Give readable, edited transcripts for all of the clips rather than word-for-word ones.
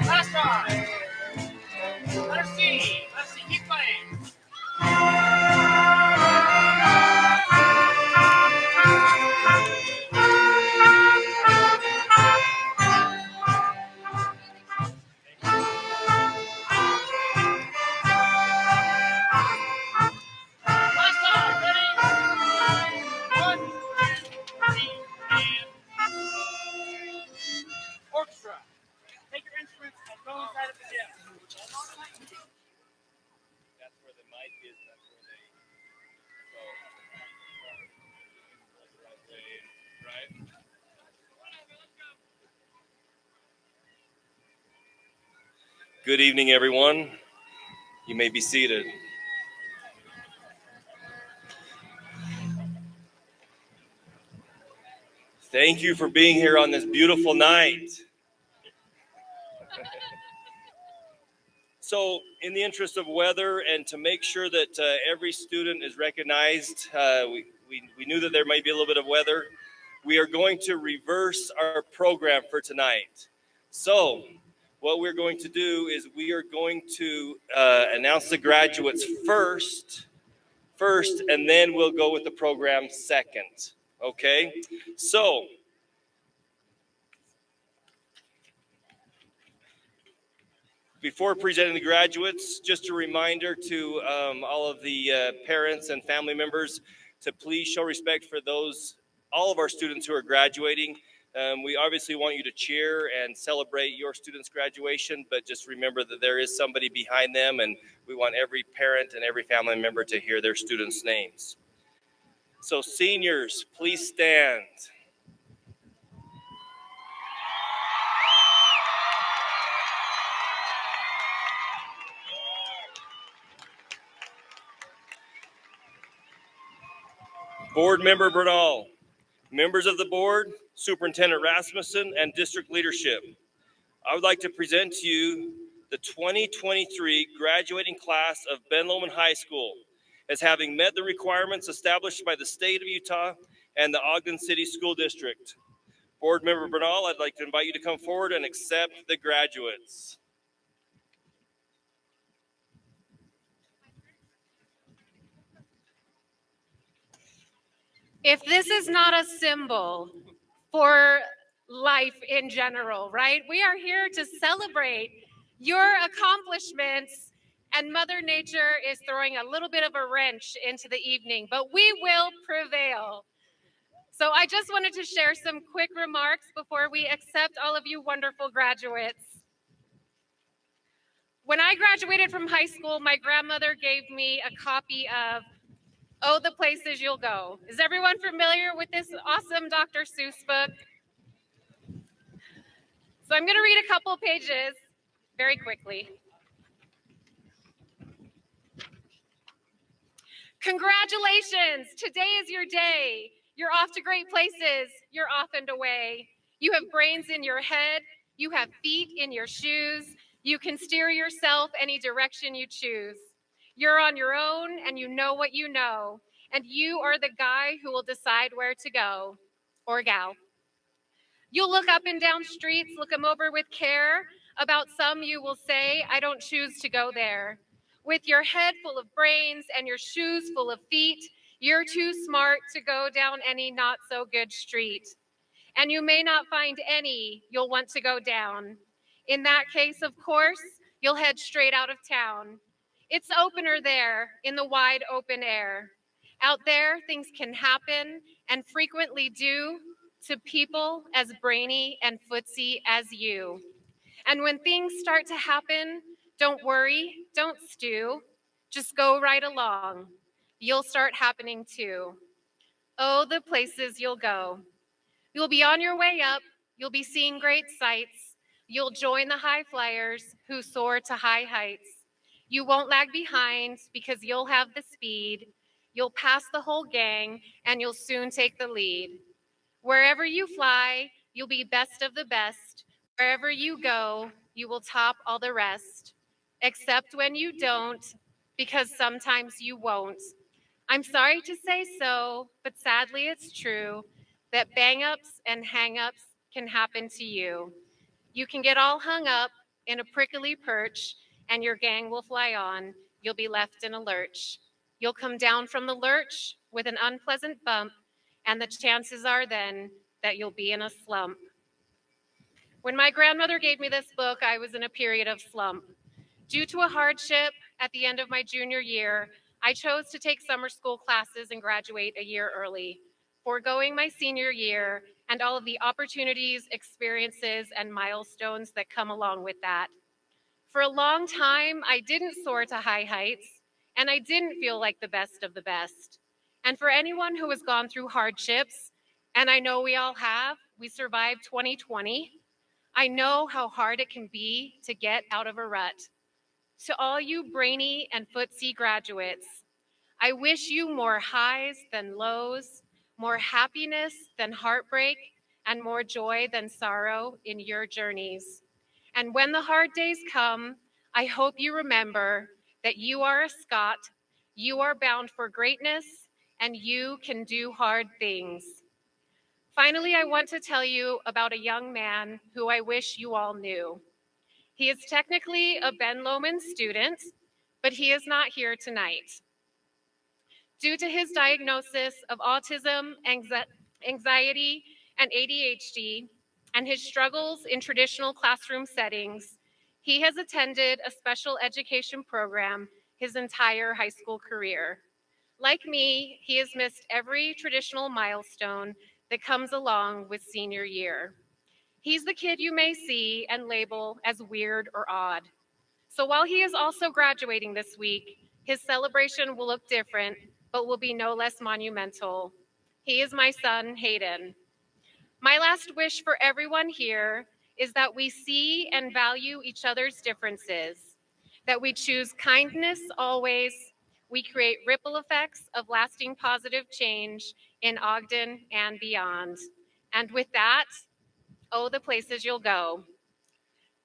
Last time. Let's see. Keep playing. Orchestra. Take your instruments and go inside of the gym. That's where the mic is. That's where they go. Right? Good evening, everyone. You may be seated. Thank you for being here on this beautiful night. So, in the interest of weather and to make sure that every student is recognized, we knew that there might be a little bit of weather. We are going to reverse our program for tonight. So, what we're going to do is we are going to announce the graduates first, and then we'll go with the program second. Okay? So, before presenting the graduates, just a reminder to all of the parents and family members to please show respect for all of our students who are graduating. We obviously want you to cheer and celebrate your students' graduation, but just remember that there is somebody behind them, and we want every parent and every family member to hear their students' names. So seniors, please stand. Board Member Bernal, members of the board, Superintendent Rasmussen, and district leadership, I would like to present to you the 2023 graduating class of Ben Lomond High School as having met the requirements established by the state of Utah and the Ogden City School District. Board Member Bernal, I'd like to invite you to come forward and accept the graduates. If this is not a symbol for life in general, right? We are here to celebrate your accomplishments, and Mother Nature is throwing a little bit of a wrench into the evening, but we will prevail. So I just wanted to share some quick remarks before we accept all of you wonderful graduates. When I graduated from high school, my grandmother gave me a copy of Oh, the Places You'll Go. Is everyone familiar with this awesome Dr. Seuss book? So I'm going to read a couple pages very quickly. Congratulations! Today is your day. You're off to great places. You're off and away. You have brains in your head. You have feet in your shoes. You can steer yourself any direction you choose. You're on your own and you know what you know. And you are the guy who will decide where to go, or gal. You'll look up and down streets, look them over with care. About some you will say, I don't choose to go there. With your head full of brains and your shoes full of feet, you're too smart to go down any not so good street. And you may not find any you'll want to go down. In that case, of course, you'll head straight out of town. It's opener there in the wide open air. Out there, things can happen and frequently do to people as brainy and footsy as you. And when things start to happen, don't worry, don't stew, just go right along. You'll start happening too. Oh, the places you'll go. You'll be on your way up, you'll be seeing great sights, you'll join the high flyers who soar to high heights. You won't lag behind because you'll have the speed. You'll pass the whole gang and you'll soon take the lead. Wherever you fly, you'll be best of the best. Wherever you go, you will top all the rest. Except when you don't, because sometimes you won't. I'm sorry to say so, but sadly it's true that bang-ups and hang-ups can happen to you. You can get all hung up in a prickly perch and your gang will fly on. You'll be left in a lurch. You'll come down from the lurch with an unpleasant bump, and the chances are then that you'll be in a slump. When my grandmother gave me this book, I was in a period of slump. Due to a hardship at the end of my junior year, I chose to take summer school classes and graduate a year early, foregoing my senior year and all of the opportunities, experiences, and milestones that come along with that. For a long time, I didn't soar to high heights, and I didn't feel like the best of the best. And for anyone who has gone through hardships, and I know we all have, we survived 2020, I know how hard it can be to get out of a rut. To all you brainy and footsie graduates, I wish you more highs than lows, more happiness than heartbreak, and more joy than sorrow in your journeys. And when the hard days come, I hope you remember that you are a Scot, you are bound for greatness, and you can do hard things. Finally, I want to tell you about a young man who I wish you all knew. He is technically a Ben Lomond student, but he is not here tonight. Due to his diagnosis of autism, anxiety, and ADHD, and his struggles in traditional classroom settings, he has attended a special education program his entire high school career. Like me, he has missed every traditional milestone that comes along with senior year. He's the kid you may see and label as weird or odd. So while he is also graduating this week, his celebration will look different, but will be no less monumental. He is my son, Hayden. My last wish for everyone here is that we see and value each other's differences, that we choose kindness always, we create ripple effects of lasting positive change in Ogden and beyond. And with that, oh, the places you'll go.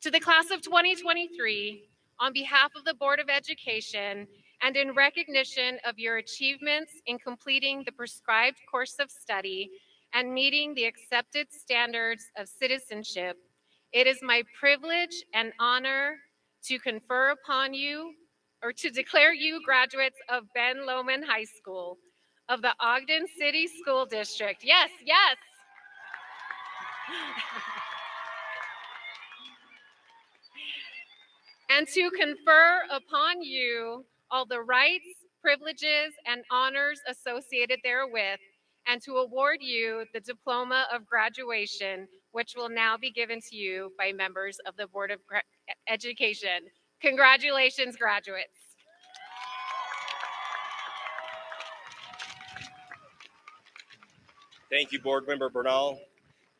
To the class of 2023, on behalf of the Board of Education and in recognition of your achievements in completing the prescribed course of study and meeting the accepted standards of citizenship, it is my privilege and honor to confer upon you or to declare you graduates of Ben Lomond High School of the Ogden City School District. Yes, yes. And to confer upon you all the rights, privileges, and honors associated therewith, and to award you the diploma of graduation, which will now be given to you by members of the Board of Education. Congratulations, graduates. Thank you, Board Member Bernal.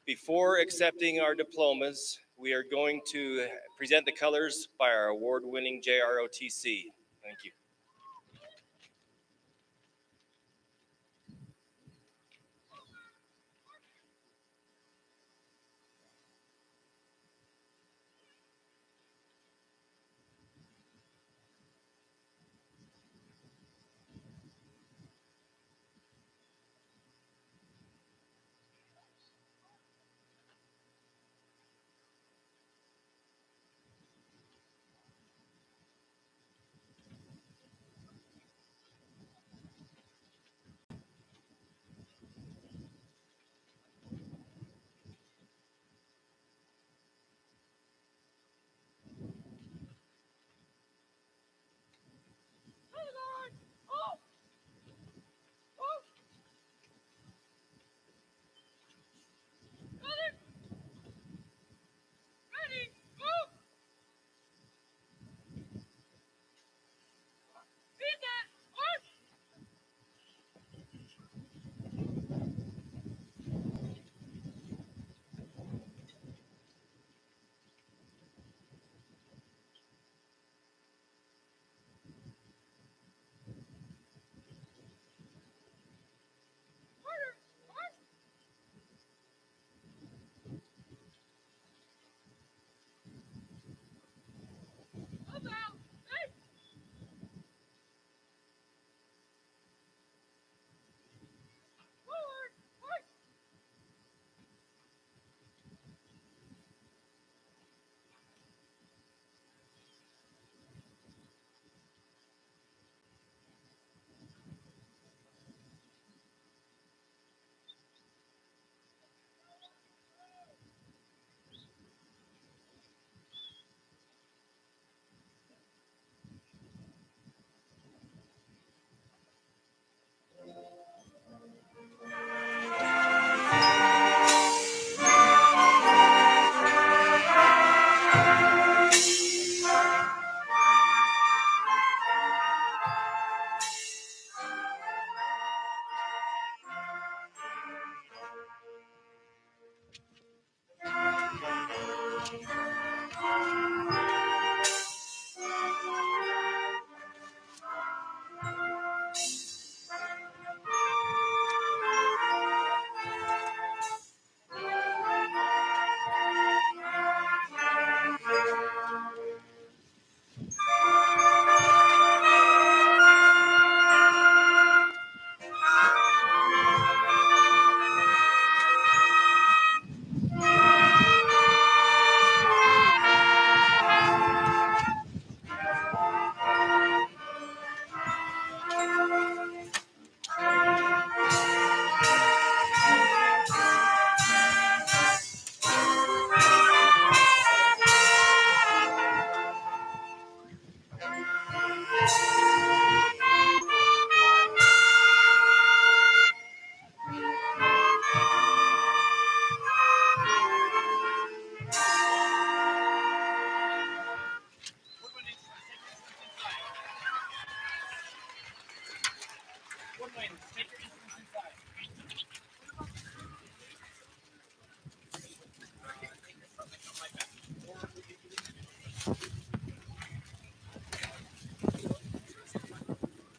Before accepting our diplomas, we are going to present the colors by our award-winning JROTC. Thank you.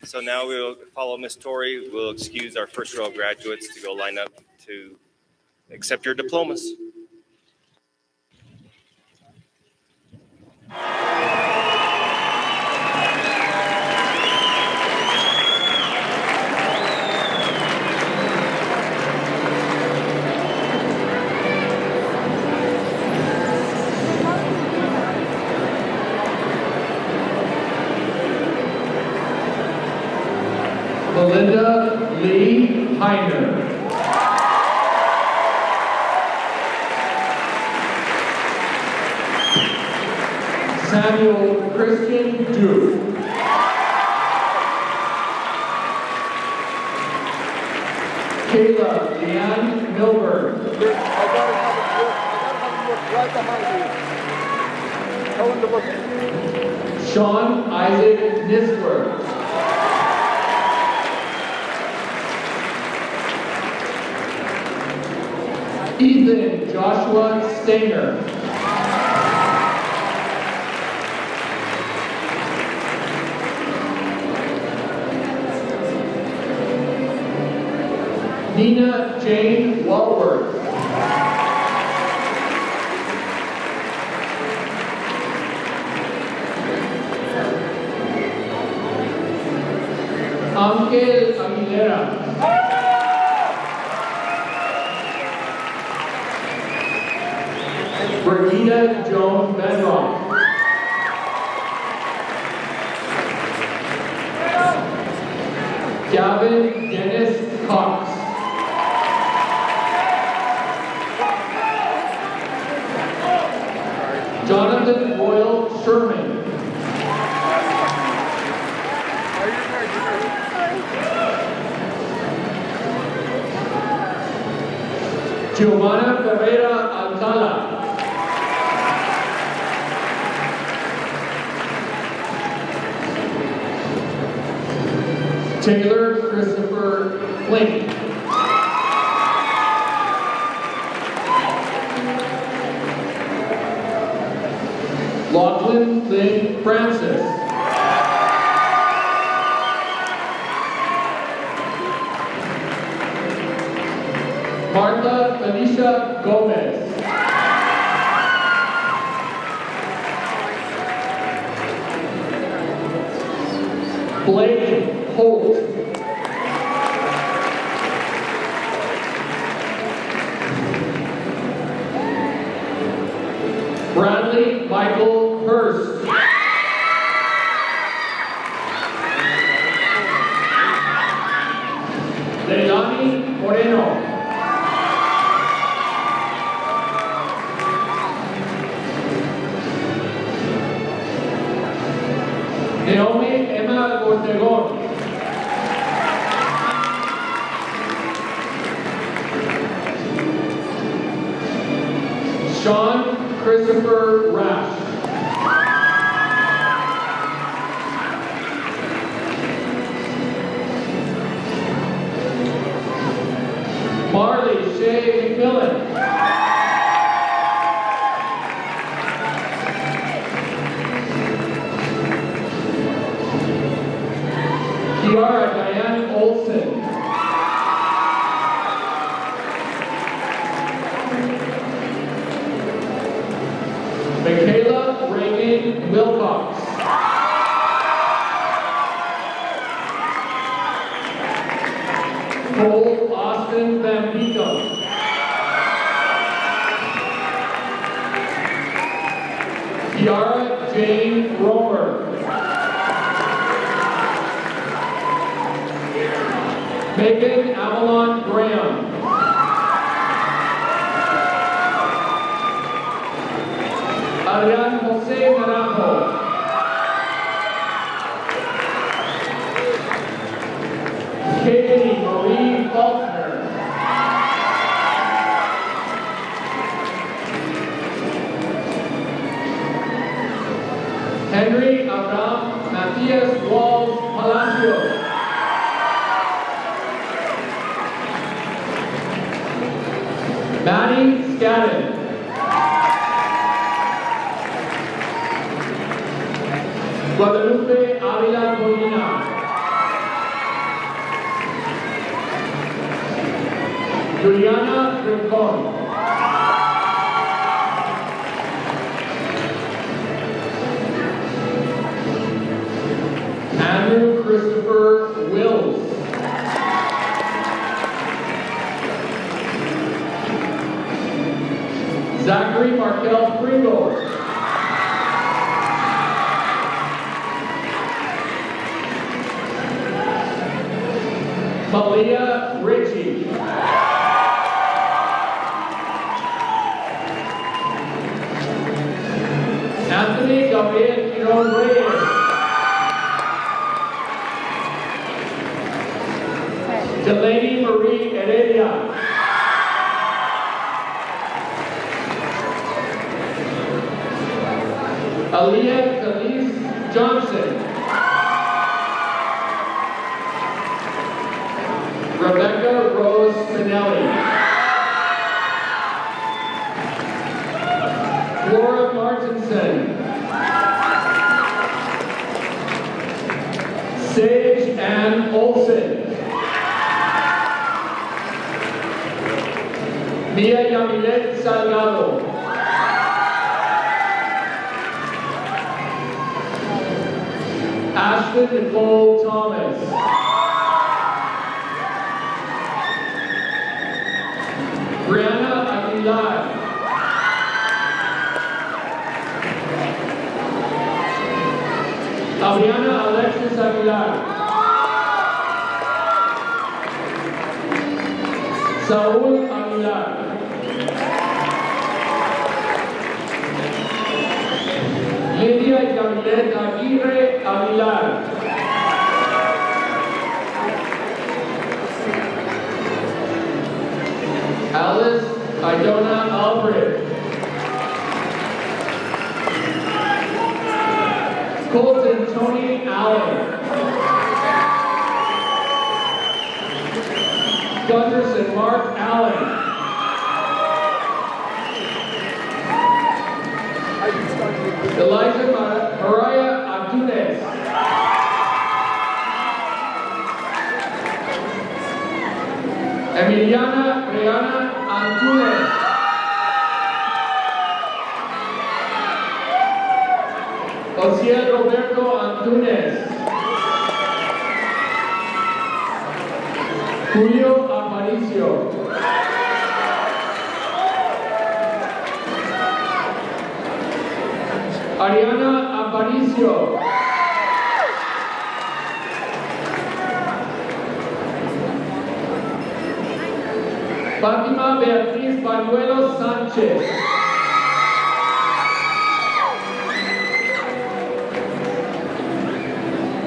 So now we'll follow Miss Tori. We'll excuse our first row graduates to go line up to accept your diplomas. Melinda Lee Heiner. Samuel Christian Duke. Kayla Leanne Milburn. I gotta have him right behind you. Tell him to look. Sean Isaac Nisler. Ethan Joshua Stanger. Nina Jane Walworth. Ángel Aguilera. Brigida Joan Bedrock. Gavin Dennis Cox. Jonathan Boyle Sherman. Giovanna Ferreira Alcala. Taylor Christopher Flake. Lachlan Lynn Francis. Martha Felicia Gomez. Blake Holt. Bradley Michael Hurst. Leilani Moreno. Naomi Emma Ortegon. Sean Christopher Rash. Marley Shea McMillan. Kiara Diane Olson. Michaela Reagan Wilcox. Cole Austin Vampito. Kiara Jane Romer. Megan Avalon Graham. Adrian Jose Naranjo. Katie Marie Faulkner. Henry Abraham Matthias Walls Palacio. Scadden. Guadalupe Avila Molina. Juliana Rincon. Andrew Christopher Wills. Zachary Markel Pringle. Malia Ritchie. Anthony Gabriel Quiron Reyes. Delaney Marie Heredia. Aaliyah Khalees Johnson. Rebecca Rose Spinelli. Flora Martinson. Sage Ann Olson. Mia Yamilet Salgado. Ashton Nicole Thomas. Brianna Aguilar. Abriana Alexis Aguilar. Saúl Aguilar. Lydia Yamilet Aguirre Aguilar. Alice Idona Albrecht. Colton Tony Allen. Gunderson Mark Allen. Elijah Mariah Antunes. Emiliana Brianna Antunes. Josiel Roberto Antunes. Julio Aparicio. Ariana Aparicio. Fátima Beatriz Banuelos Sánchez.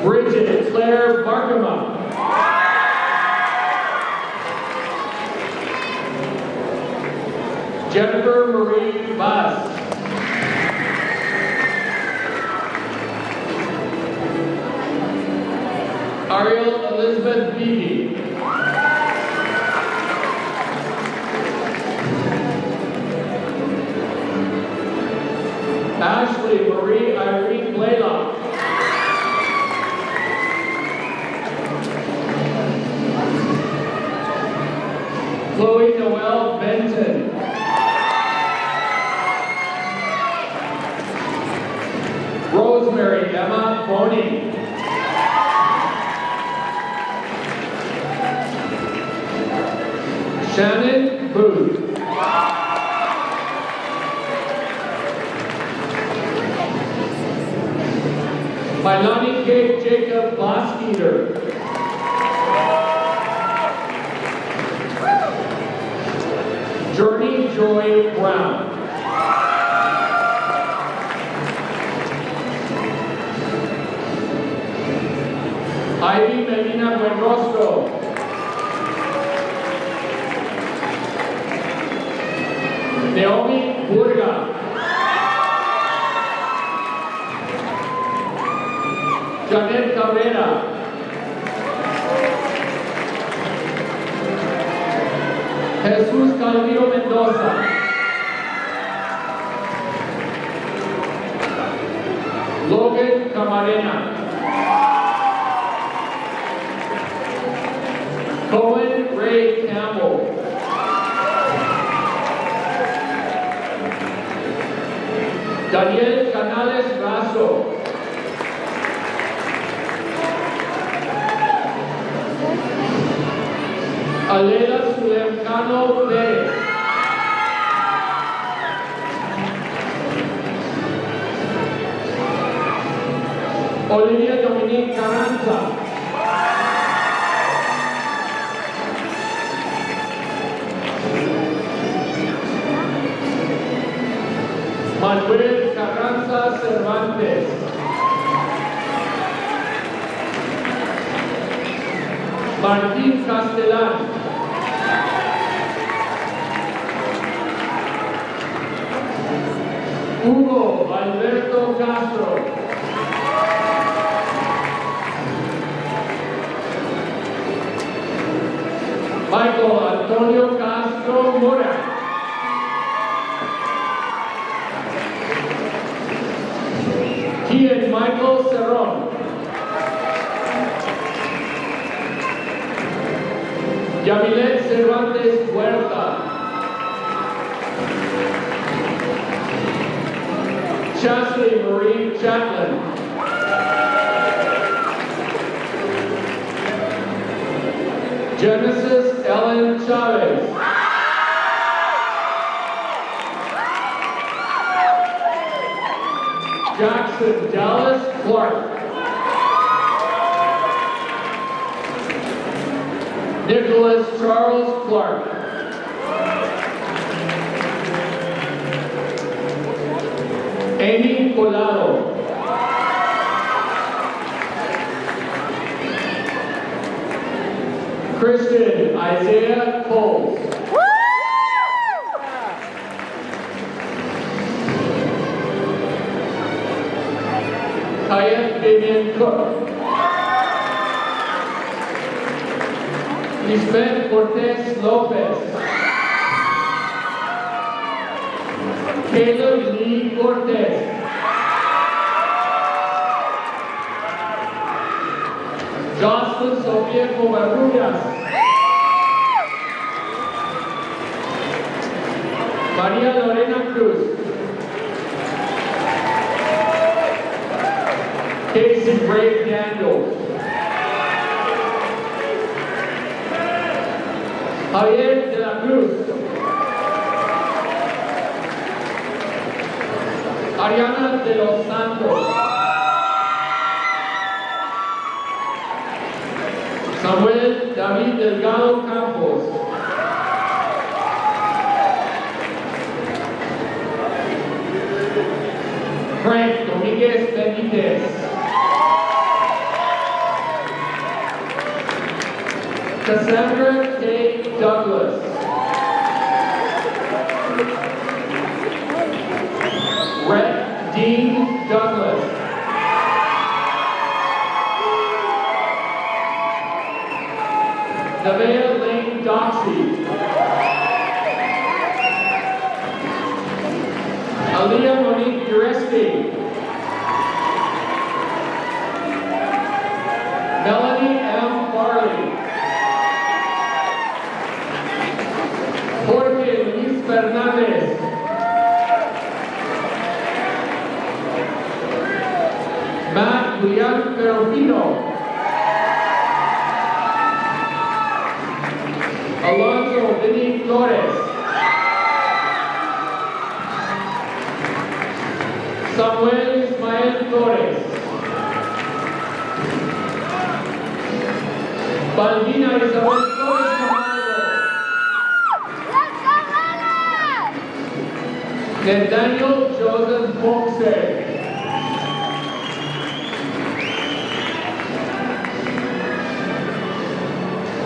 Bridget Claire Barkema. Jennifer Marie Bass. Ariel Elizabeth Beebe. Ashley Marie Irene Blaylock. Chloe Noelle Benton. Rosemary Emma Boney. Shannon Booth. Milani Kate Jacob Boskeeter. Journey Joy Brown. Ivy Medina Buenrostro. Naomi Burga. Janet Cabrera. Jesus Calvillo Mendoza. Camarena. Cohen Ray Campbell. Daniel Canales Razo. Alela Sulemcano Pérez. Olivia Dominique Carranza. Manuel Carranza Cervantes. Martín Castellán. Hugo Alberto Castro. Michael Antonio Castro Mora. Kian Michael Cerrón. Yamilet Cervantes Huerta. Chastity Marie Chaplin. Genesis Ellen Chavez. Jackson Dallas Clark. Nicholas Charles Clark. Amy Colado. Christian Isaiah Coles. Kayet Vivian Cook. Lisbeth Cortez Lopez. Caleb Lee Cortez. Jocelyn Sofia Covarrubias. María Lorena Cruz. Casey Brave Daniels. Javier de la Cruz. Ariana de los Santos. Samuel David Delgado Campos. Frank Dominguez Benitez. Cassandra K. Douglas. Rhett Dean Douglas. Nevaeh Lane Doxey. Aaliyah Monique Gillespie. Melanie M. Farley. Jorge Luis Fernandez. Matt Julian Ferrofino. Alonso Vinny Flores. Samuel Ismael Flores. Baldina Isabel Flores Camargo. Nathaniel Joseph Moxer.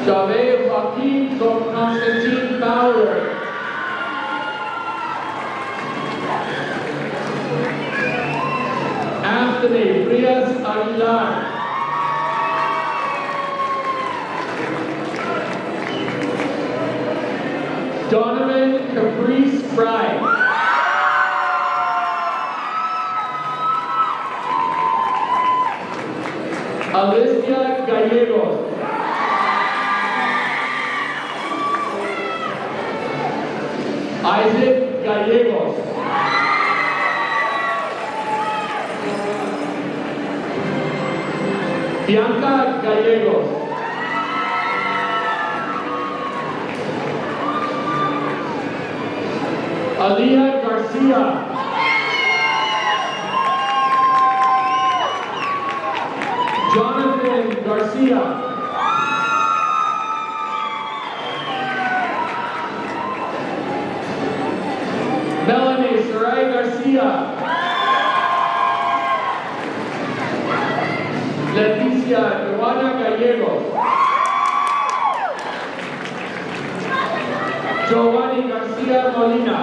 Javed Joaquin Constantine Fowler. Anthony Frias Aguilar. Donovan Caprice Fry. Gallegos. Aliyah Garcia. Jonathan Garcia. Melanie Sarai Garcia. Leticia Joana Gallegos. Giovanni Garcia Molina.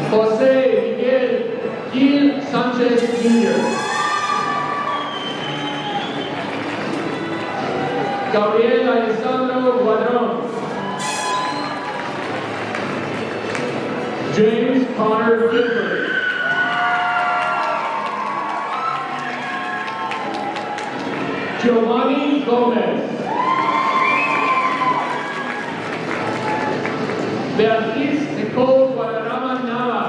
Jose Miguel Gil Sanchez Jr. Gabriel Alessandro Guadron. James Connor Gifford. Giovanni Gomez. Beatriz Nicole Guadarrama Nava.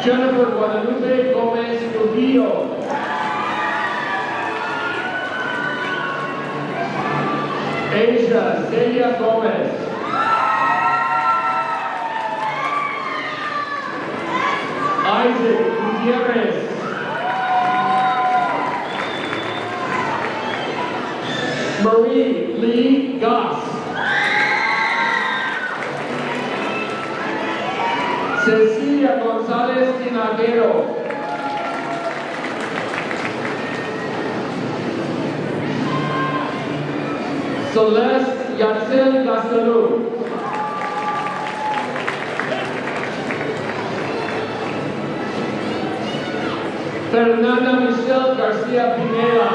Jennifer Guadalupe Gomez Trujillo. Asia Celia Gomez. Isaac Gutierrez. Marie Lee Goss. Cecilia González Tinajero. Celeste Yacel Gastelou. Fernanda Michelle Garcia Pineda.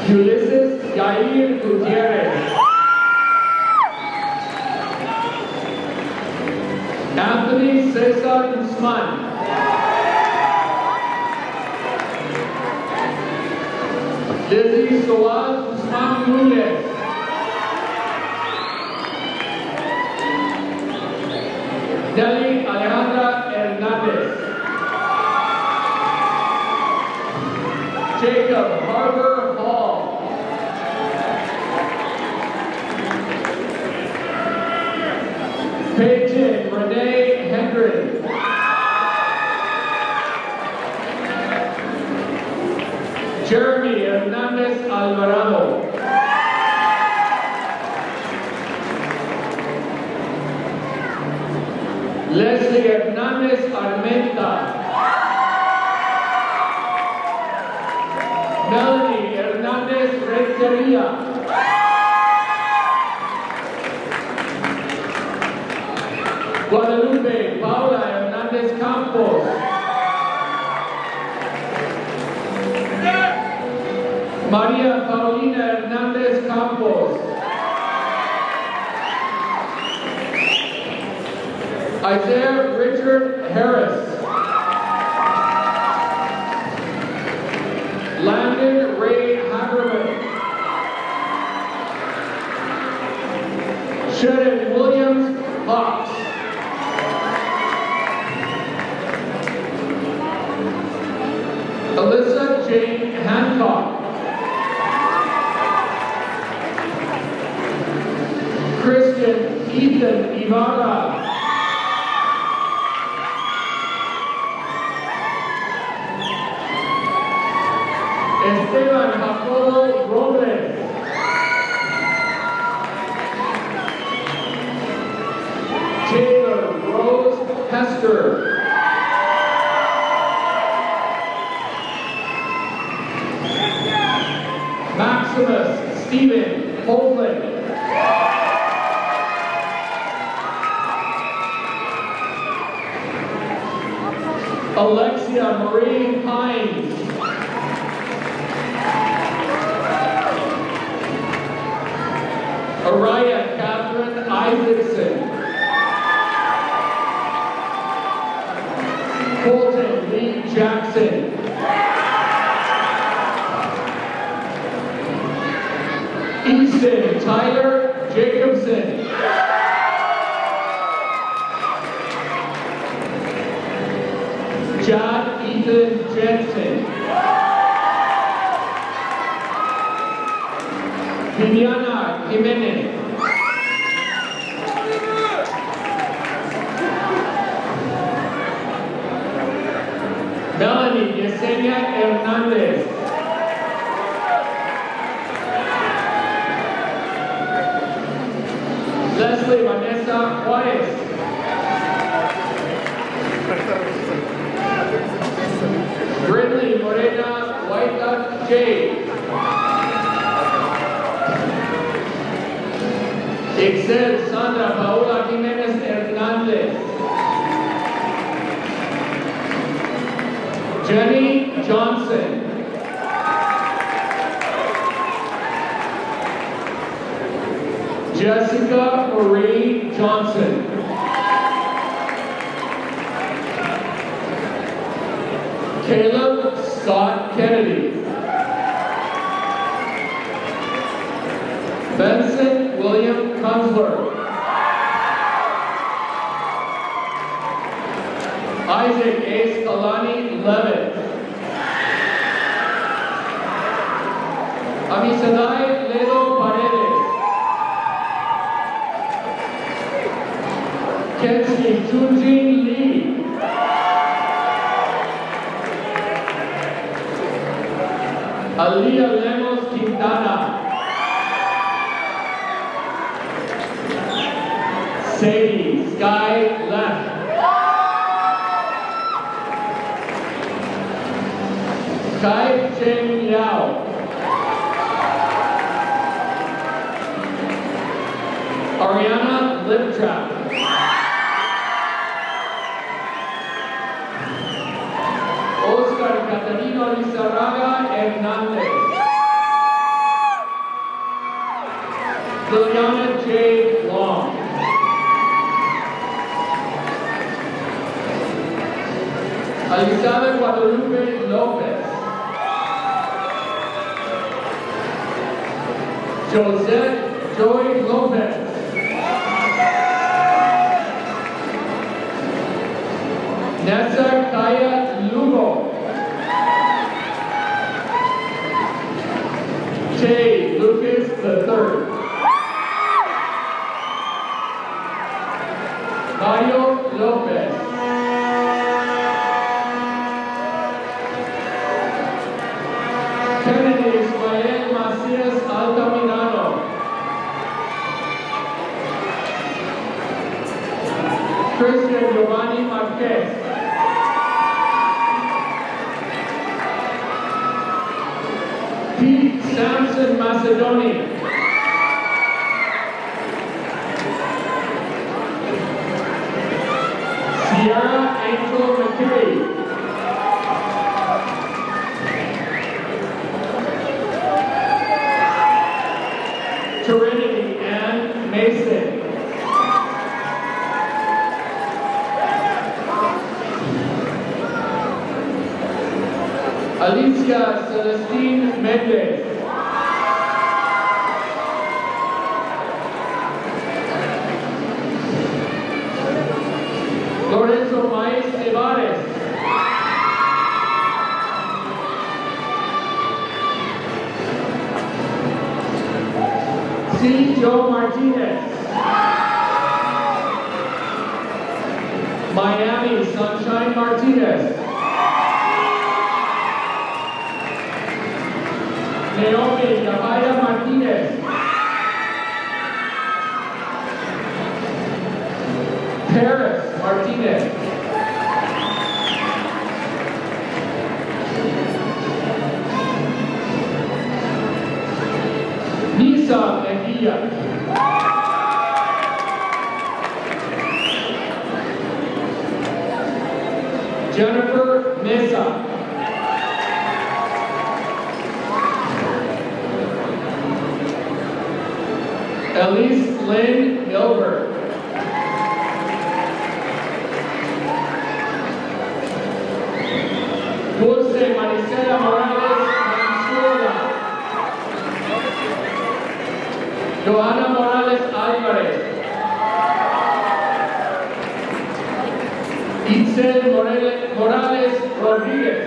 Ulysses Yair Gutierrez. Anthony Cesar Guzman. Lizzie Soal Guzman Núñez. Nelly Alejandra Hernandez. Jacob Harper Hall. Peyton Renee Hendren. Jeremy Hernandez Alvarado. Leslie Hernandez Armenta. Melanie Hernandez Renteria. Guadalupe Paula Hernandez Campos. María Paulina Hernandez Campos. Isaiah Richard Harris. Landon Ray Hagerman. Shannon Williams Hawks. Alyssa Jane Hancock. Christian Ethan Ibarra. Esteban Jacobo Robles. Taylor Rose Hester. Maximus Stephen Hoagland. Alexia Marie Hines. Araya Catherine Isaacson. Colton Lee Jackson. Easton Tyler Ethan Jensen. Viviana Jimenez. Melanie Yesenia Hernandez. Leslie Vanessa Juarez. Brinley Morena Whiteout J. Excel Sandra Paola Jimenez Hernandez. Jenny Johnson. Jessica Marie Johnson. Caleb Scott Kennedy. Benson William Kunzler. Isaac A. Scalani Levitt. Amisadai Lelo Paredes. Kenshi Junjin Lee. Aliyah Lemos Quintana. Sadie Sky Left. Kai Cheng Liao. Ariana Liptrap. Oscar Catarino Lizarraga Hernandez. Liliana J. Long. Elizabeth Guadalupe Lopez. Josette Joy Lopez. Nessa Kaya Lugo. J. Lucas III. Mario Lopez. Kennedy Ismael Macias Altamirano. Christian Giovanni Marquez. Pete Samson Macedoni. Sierra Angel McKay. Trinity Ann Mason. Alicia Celestine Mendez. Lorenzo Maíz Nevares. C. Joe Martinez. Miami Sunshine Martinez. Naomi Yahaya Martinez. Paris Martinez. Nisa Mejia. Jennifer Mesa. Elise Lynn Milberg. Dulce Maricela Morales Manzuela. Joana Morales Alvarez. Itzel Morales Rodriguez.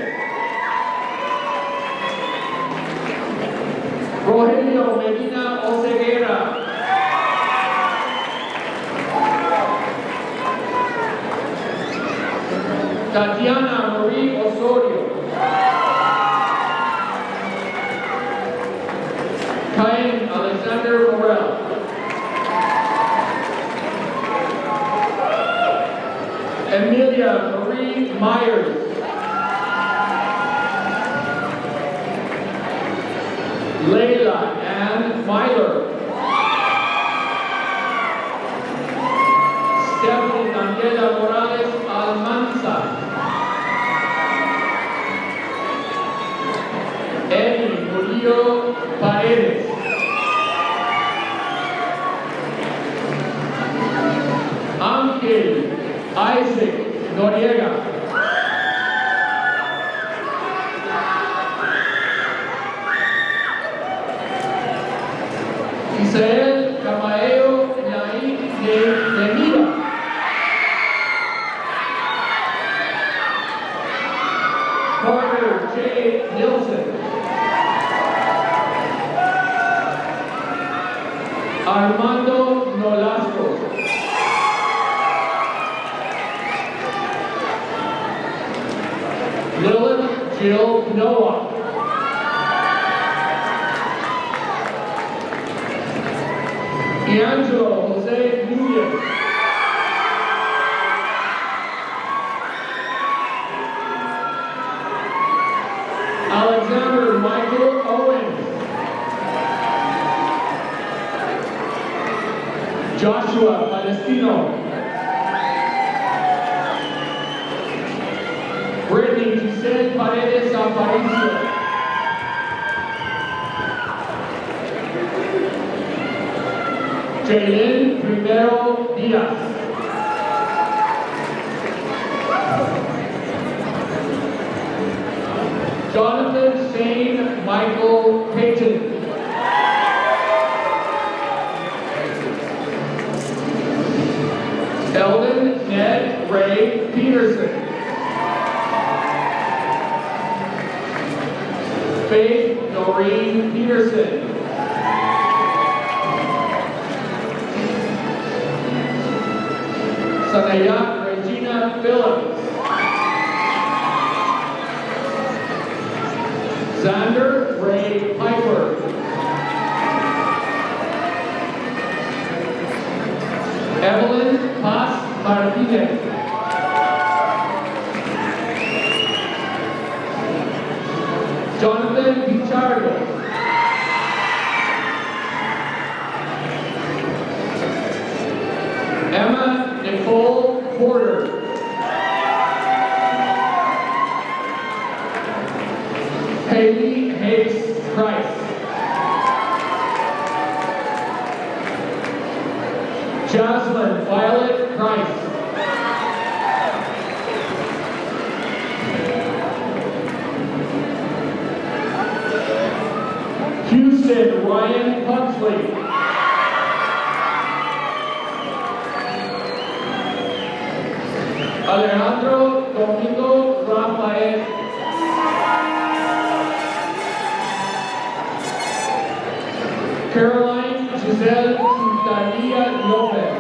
Rogelio Medina Oseguera. Tatiana Marie Osorio. Cain Alexander Morel. Emilia Marie Myers. Leila Ann Myler. Stephanie Daniela Morales Almanza. Eddie Murillo Paredes. Ángel Isaac Noriega. Isael Camaeo Yair de Mira. Carter J. Nielsen. Armando Nolasco. Lilith Jill Noah. D'Angelo Jose Nunez. Alexander Michael Owens. Joshua Palestino. Brittany Giselle Paredes Aparicio. Jaylin Rivero Diaz. Jonathan Shane Michael Payton. Eldon Ned Ray Peterson. Faith Noreen Peterson. Sanaya Regina Phillips. Xander Ray Piper. Evelyn Paz Martinez. Jonathan Pichardo. Emma Nicole Porter. Haley Hayes Price. Jocelyn Violet Price. Houston Ryan Pugsley. Alejandro Domingo Rafael. Caroline Giselle Quintanilla Lopez.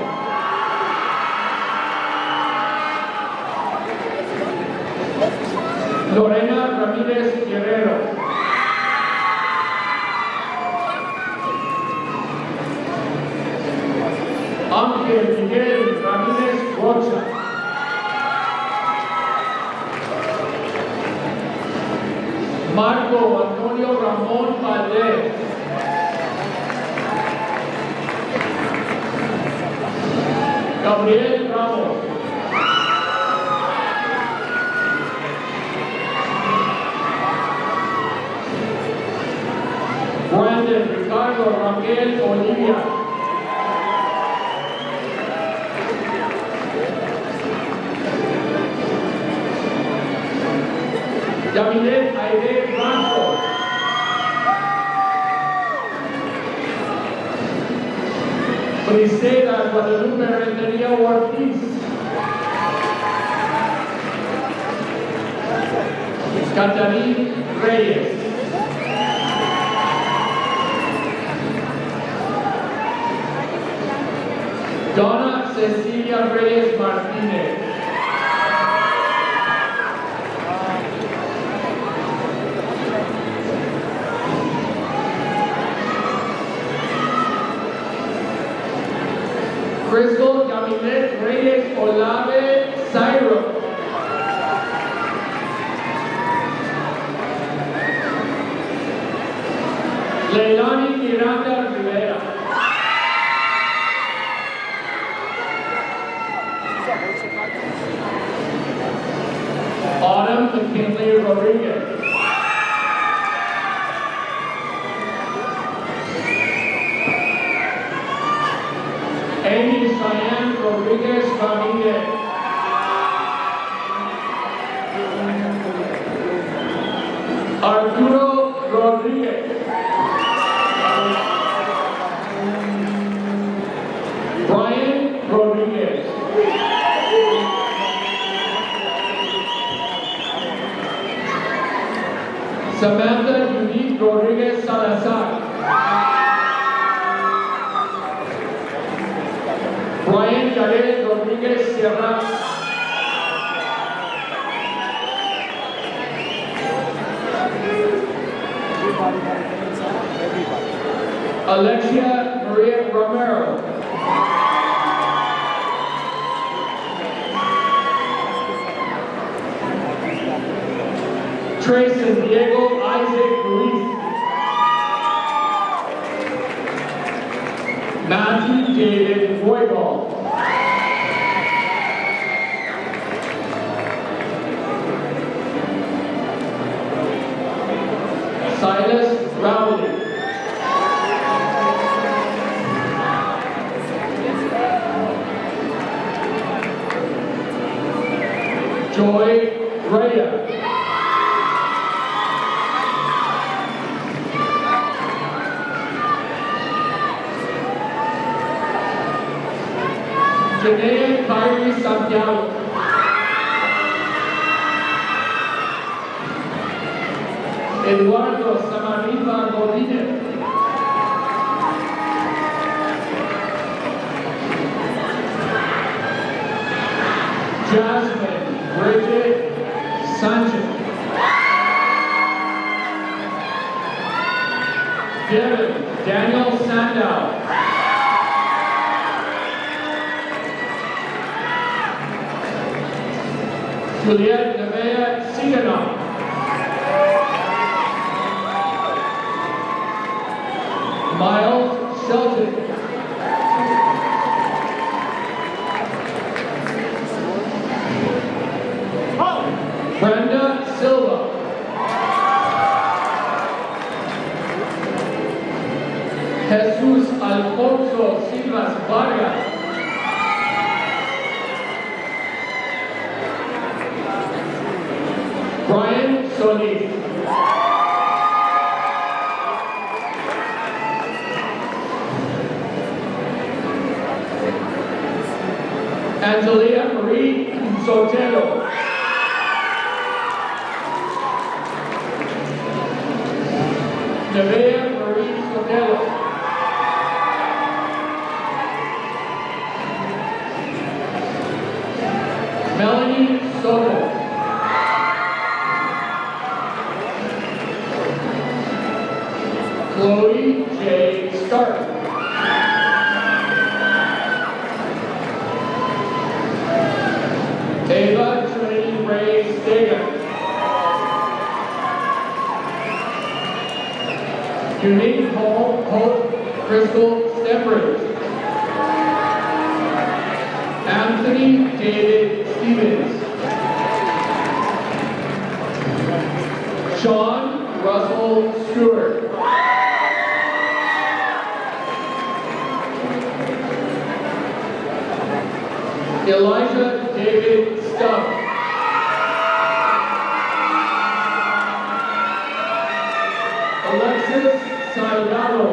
Lorena Ramírez Guerrero. Ángel Miguel Ramírez Rocha. Marco Antonio Ramón Valdez. Gabriel Ramos. Brandon Ricardo Raquel Olivia. Yamilet Aide Blanco. Priscila Guadalupe Rentería Ortiz. Catherine Reyes. Donna Cecilia Reyes Martinez. Crystal Yamilet Reyes Olave Zairo. Leilani Miranda Rivera. Autumn McKinley Rodriguez. Amy Cheyenne Rodriguez Ramirez. Arturo Rodriguez. Brian Rodriguez. Samantha Judith Rodriguez Salazar. Brian Jared Rodriguez Sierra. Alexia Maria Romero. Trace and Diego Isaac Ruiz. Matthew David Voigall. Silas Rowley. Joy Rhea. Janaea Kyrie Santiago. Eduardo Samariva Godinez. Jasmine Bridget Sanchez. Devin Daniel Sandow. Juliette Nevea Sigano. Miles Shelton. Brenda Silva. Jesus Alfonso Silvas Vargas. Brian Solis. Angelia Marie Sotelo. Nevea Marie Sotelo. Melanie Soto. Chloe J. Stark. Ava Trinity Ray Stegan. Unique Hope Crystal Stembridge. Anthony David Stevens. Sean Russell Stewart. Elijah David Stubb. Alexis Salgado.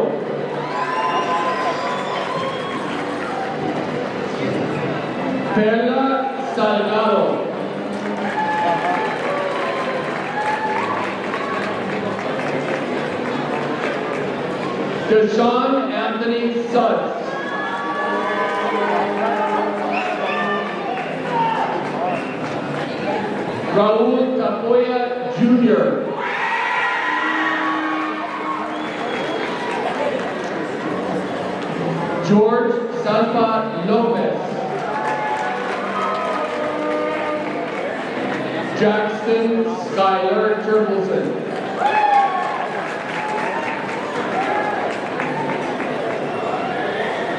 Perla Salgado. Deshaun Anthony Suggs. Raul Tapoya Jr. George Salva Lopez. Jackson Skylar Turtleson.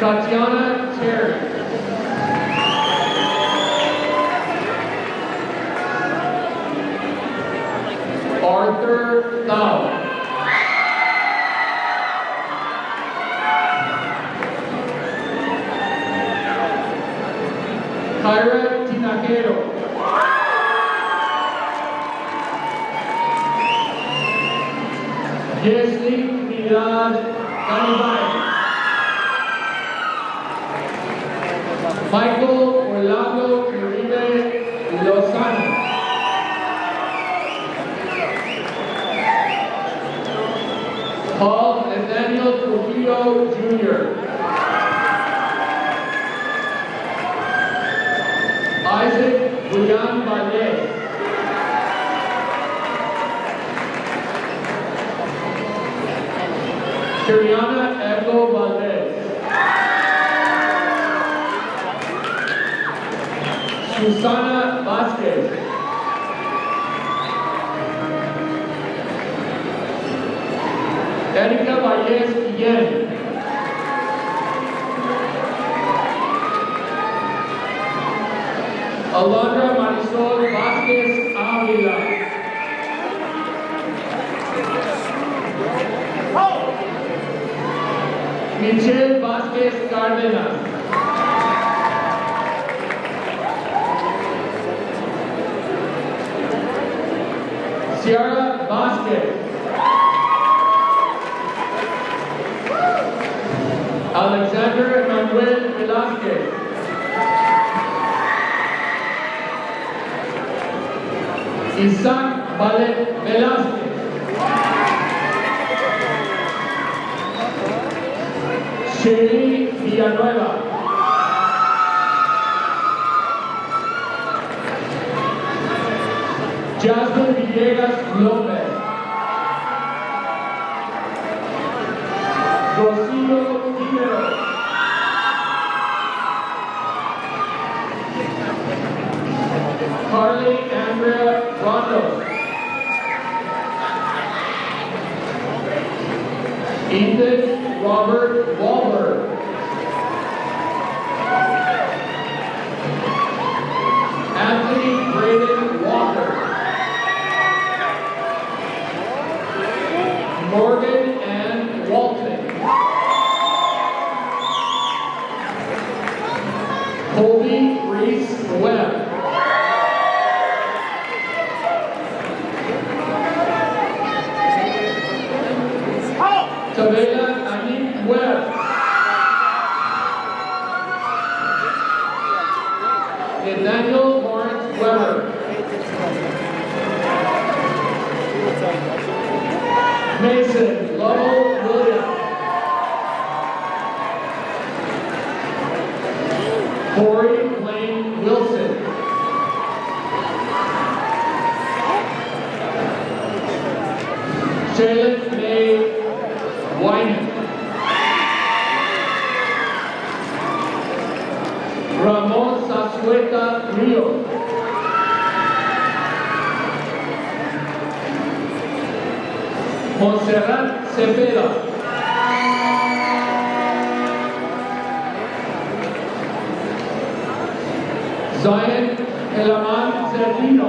Tatiana Terry. Arthur Thau. Kyra Tinajero. Yesley Trinidad Canibay. Michael Orlando Uribe Lozano. Paul Nathaniel Trujillo Jr. Isaac Julian Valdez. Kiriana Echo Valdez. Susana Vasquez. Erika Valles Guillén. Alondra Marisol Vasquez Avila. Michelle Vasquez Cárdenas. Ciara Vasquez. Alexander Manuel Velasquez. Isaac Valet Velasquez. Shelly Villanueva. Jasmine Villegas López. Rocío Quintero. Carly Andrea Rondo. Ethan Robert Wahlberg. Anthony Braden Walker. Morgan Ann Walton. Colby Reese Webb. Tabela Anik Webb. Nathaniel Lawrence Weber. Mason Lovell Williams. Corey Blaine Wilson. Shaylin May Wyman. Ramon Sasueta Rio. Montserrat Cepeda. Zion Elaman Zerlino.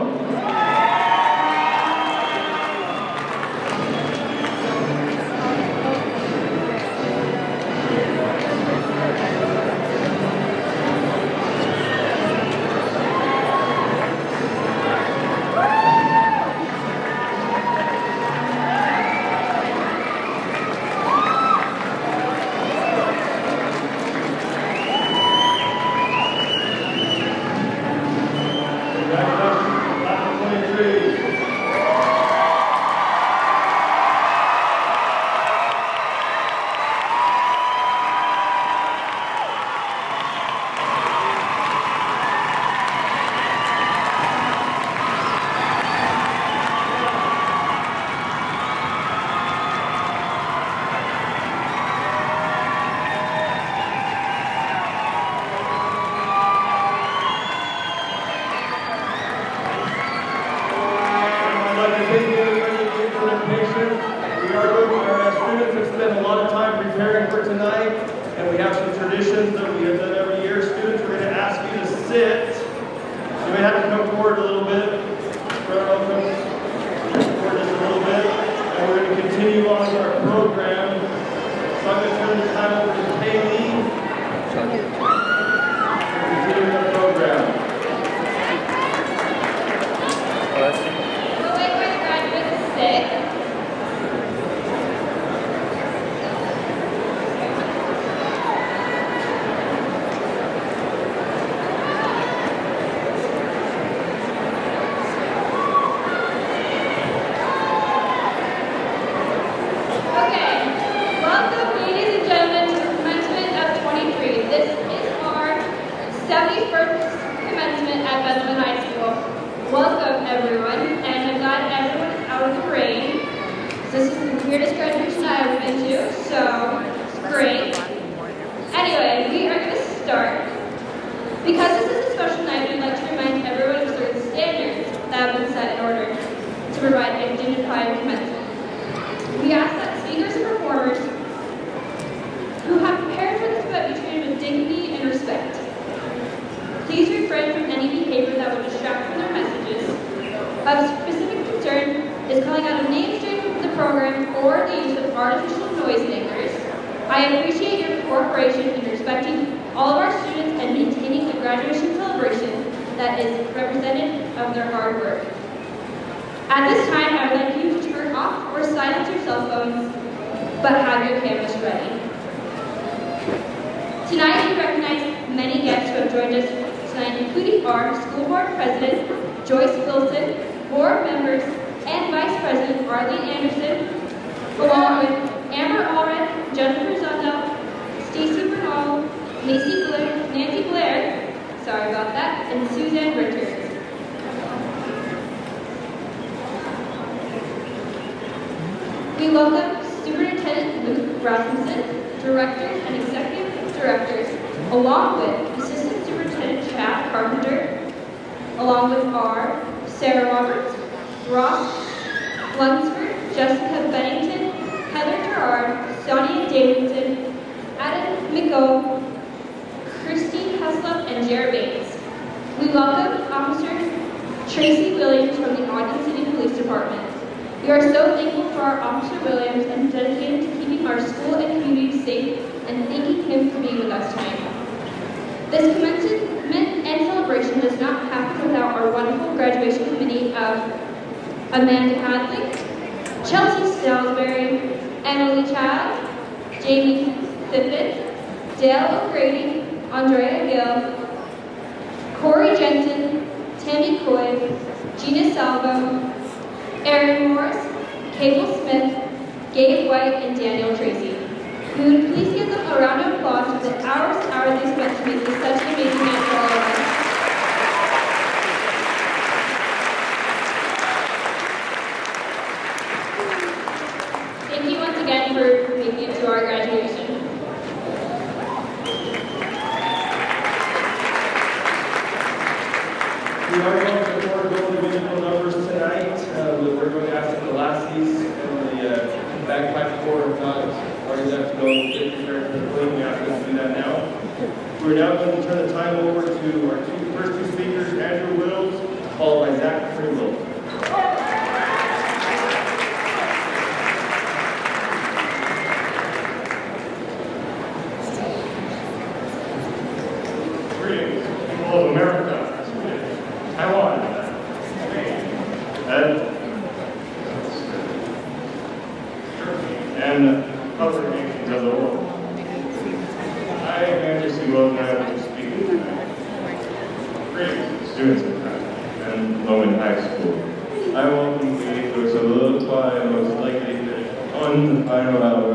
at Ben Lomond High School. Welcome, everyone, and I'm glad everyone is out of the rain. This is the weirdest graduation I've ever been to, so it's great. Anyway, we are going to start. Because this is a special night, we'd like to remind everyone of certain standards that have been set in order to provide a dignified commencement. We ask that speakers and performers who have prepared for this event be treated with dignity and respect. Please refrain from any behavior that would distract from their messages. Of specific concern is calling out of names during the program or the use of artificial noisemakers. I appreciate your cooperation in respecting all of our students and maintaining the graduation celebration that is representative of their hard work. At this time, I would like you to turn off or silence your cell phones, but have your cameras ready. Tonight, we recognize many guests who have joined us tonight, including our school board president, Joyce Wilson, board members, and vice president, Arlene Anderson, along with Amber Allred, Jennifer Zundell, Stacy Bernal, Nancy Blair, sorry about that, and Suzanne Richards. We welcome Superintendent Luke Rasmussen, directors and executive directors, along with Assistant Superintendent Chad Carpenter, along with Sarah Roberts, Ross Lunsford, Jessica Bennington, Heather Gerard, Sonia Davidson, Adam McGo, Christine Heslop, and Jared Bates. We welcome Officer Tracy Williams from the Ogden City Police Department. We are so thankful for our Officer Williams and dedicated to keeping our school and community safe and thanking him for being with us tonight. This commencement and celebration does not happen without our wonderful graduation committee of Amanda Hadley, Chelsea Salisbury, Emily Child, Jamie Fiffin, Dale O'Grady, Andrea Gill, Corey Jensen, Tammy Coy, Gina Salvo, Erin Morris, Cable Smith, Gabe White, and Daniel Tracy. We would please give them a round of applause for the hours and hours they spent to make this such an amazing night for all of us. Thank you once again for making it to our graduation. We are going to forego the musical numbers tonight. We're going to ask the lassies and the bagpipe corps, if not already left to go get prepared for the podium. We ask them to do that now. We're now going to turn the time over to our first two speakers, Andrew Wills, followed by Zach Pringle. Greetings, people of America. Taiwan, and other nations of the world. I am Andrew Wilson, and I will be speaking tonight. Greetings, students of Ben Lomond High School. I welcome you to solidify and most likely finish on the final hour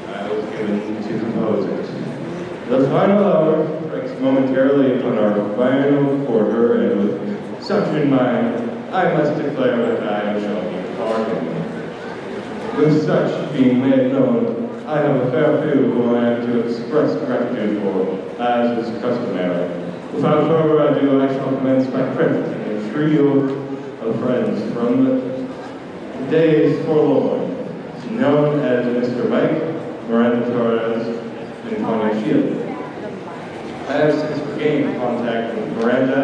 I was given to compose it. The final hour strikes momentarily upon our final quarter, and with such in mind, I must declare that I shall be pardoned. With such being made known, I have a fair few who I am to express gratitude for, as is customary. Without further ado, I shall commence my presenting a trio of friends from the days forlorn, known as Mr. Mike, Miranda Torres, and Tanya Shield. I have since regained contact with Miranda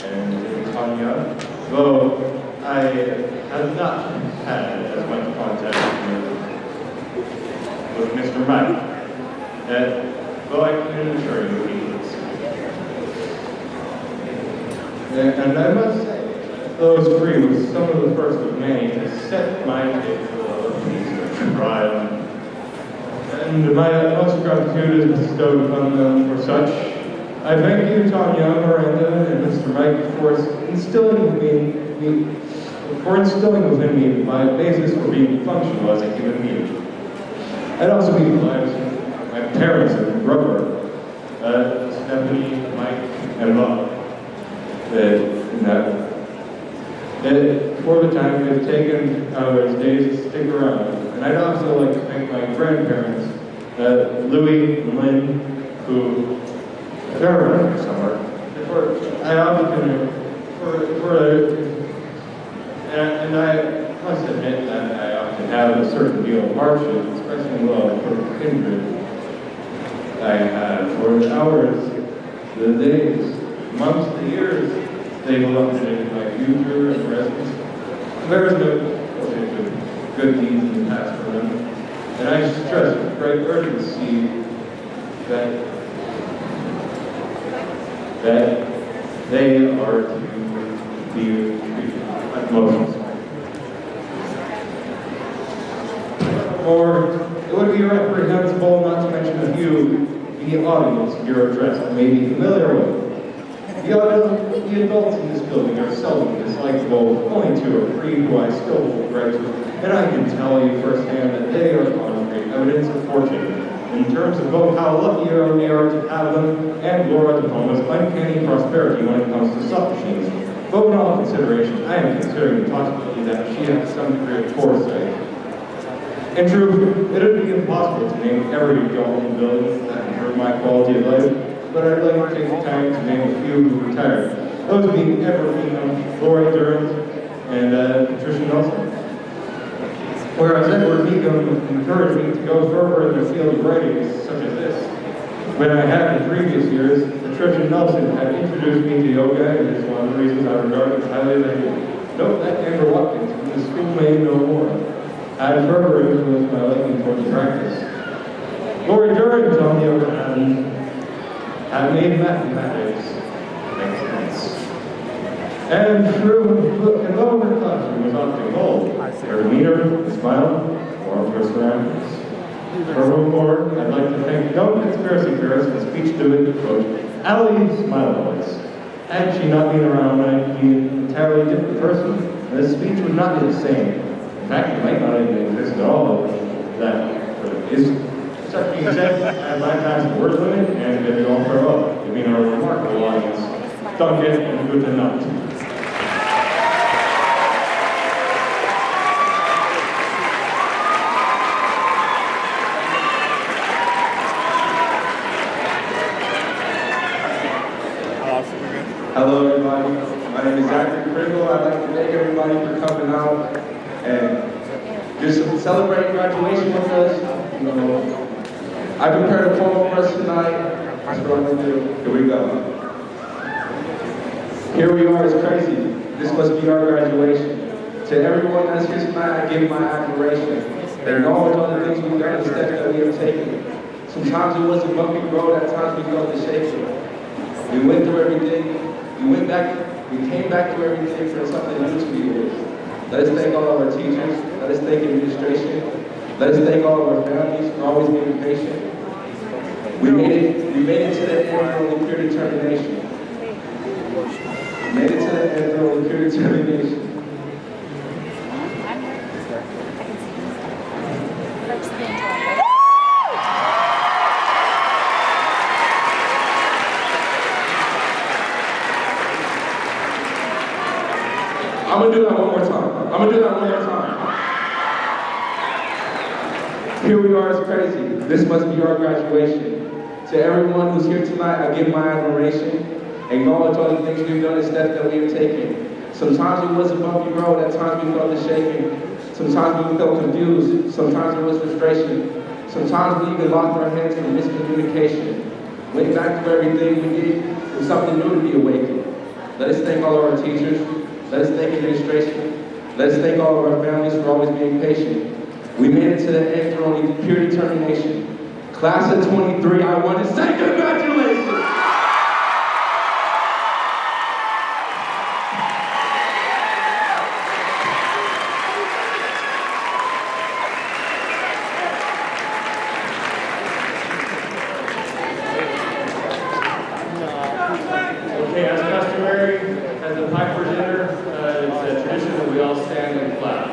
and Tanya, though I have not had as much contact with Mr. Mike, though I can assure you he is. And I must say, those three were some of the first of many to set my table of these trial. And my utmost gratitude is bestowed upon them for such. I thank you, Tanya, Miranda, and Mr. Mike, for instilling within me my basis for being functional as a human being. I'd also be glad to my parents and brother, Stephanie, Mike, and Bob. for the time they've taken out of their days to stick around. And I'd also like to thank my grandparents, Louis and Lynn, who they're around here somewhere. I often and I must admit that I often have a certain deal of hardship, expressing love for the kindred I have for the hours, the days, months, the years they belong in my future and present. There is no good deeds in the past for them. And I stress with great urgency that they are to be treated with utmost respect. Or it would be reprehensible not to mention a few the audience your address may be familiar with. The adults in this building are seldom dislikable, only two or three who I still hold grudge with, and I can tell you firsthand that they are concrete evidence of fortune, in terms of both how lucky they are to have them, and Laura Tapoma's uncanny prosperity when it comes to such machines. But in all consideration, I am considering the possibility that she has some degree of foresight. In truth, it would be impossible to name every adult in the building that improve my quality of life, but I'd like to take the time to name a few who retired. Those being Edward Lori Durant, and Patricia Nelson. Whereas Edward Meekum encouraged me to go further in the field of writing such as this. When I had in previous years, Patricia Nelson had introduced me to yoga, and it's one of the reasons I regard it highly as I do. Note that Amber Watkins, from the school name no more, had further influenced my liking towards practice. Lori Durant, on the other hand, had made mathematics make sense. And though her classroom was often cold, her demeanor, her smile, warmed her surroundings. For her report, I'd like to thank no conspiracy theorist and speech doing coach, Allie Smilewitz. Had she not been around, I'd be an entirely different person, and this speech would not be the same. In fact, it might not even exist at all. That is. Such being said, I have my past the word limit, and bid you all farewell. You've been a remarkable audience. Duncan and good night. Hello everybody, my name is Zachary Pringle. I'd like to thank everybody for coming out and just celebrating graduation with us. You know, I prepared a poem for us tonight. That's what I'm gonna do. Here we go. Here we are, it's crazy. This must be our graduation. To everyone that's here tonight, I give my admiration. They acknowledge all the things we've done, the steps that we have taken. Sometimes it was a bumpy road, at times we felt the shaking. We went through everything. We came back through everything for something new to be with. Let us thank all of our teachers. Let us thank administration. Let us thank all of our families for always being patient. We made it to the end through pure determination. We made it to the end through pure determination. I'm gonna do that one more time. Here we are, it's crazy. This must be our graduation. To everyone who's here tonight, I give my admiration. Acknowledge all the things we've done and steps that we have taken. Sometimes it was a bumpy road, at times we felt the shaking. Sometimes we felt confused, sometimes it was frustration. Sometimes we even lost our heads from miscommunication. Went back to everything we did with something new to be awakened. Let us thank all of our teachers. Let us thank administration. Let us thank all of our families for always being patient. We made it to the end through only pure determination. Class of 23, I want to say congratulations! Okay, as customary, as the Piper's enter, it's a tradition that we all stand and clap.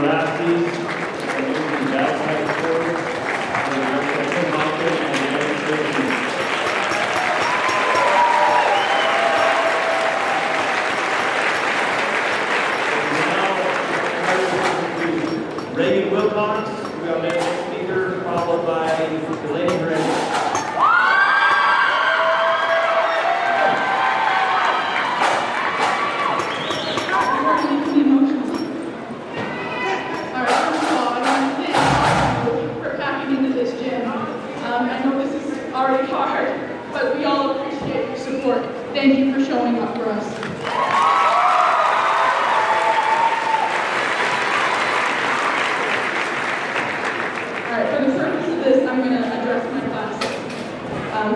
Rasties, and moving back high forward, and the rest of the mountain and the administration. Reagan Wilcox, we have next speaker, followed by Delaney Grant. Already hard, but we all appreciate your support. Thank you for showing up for us. All right, for the purpose of this, I'm going to address my class.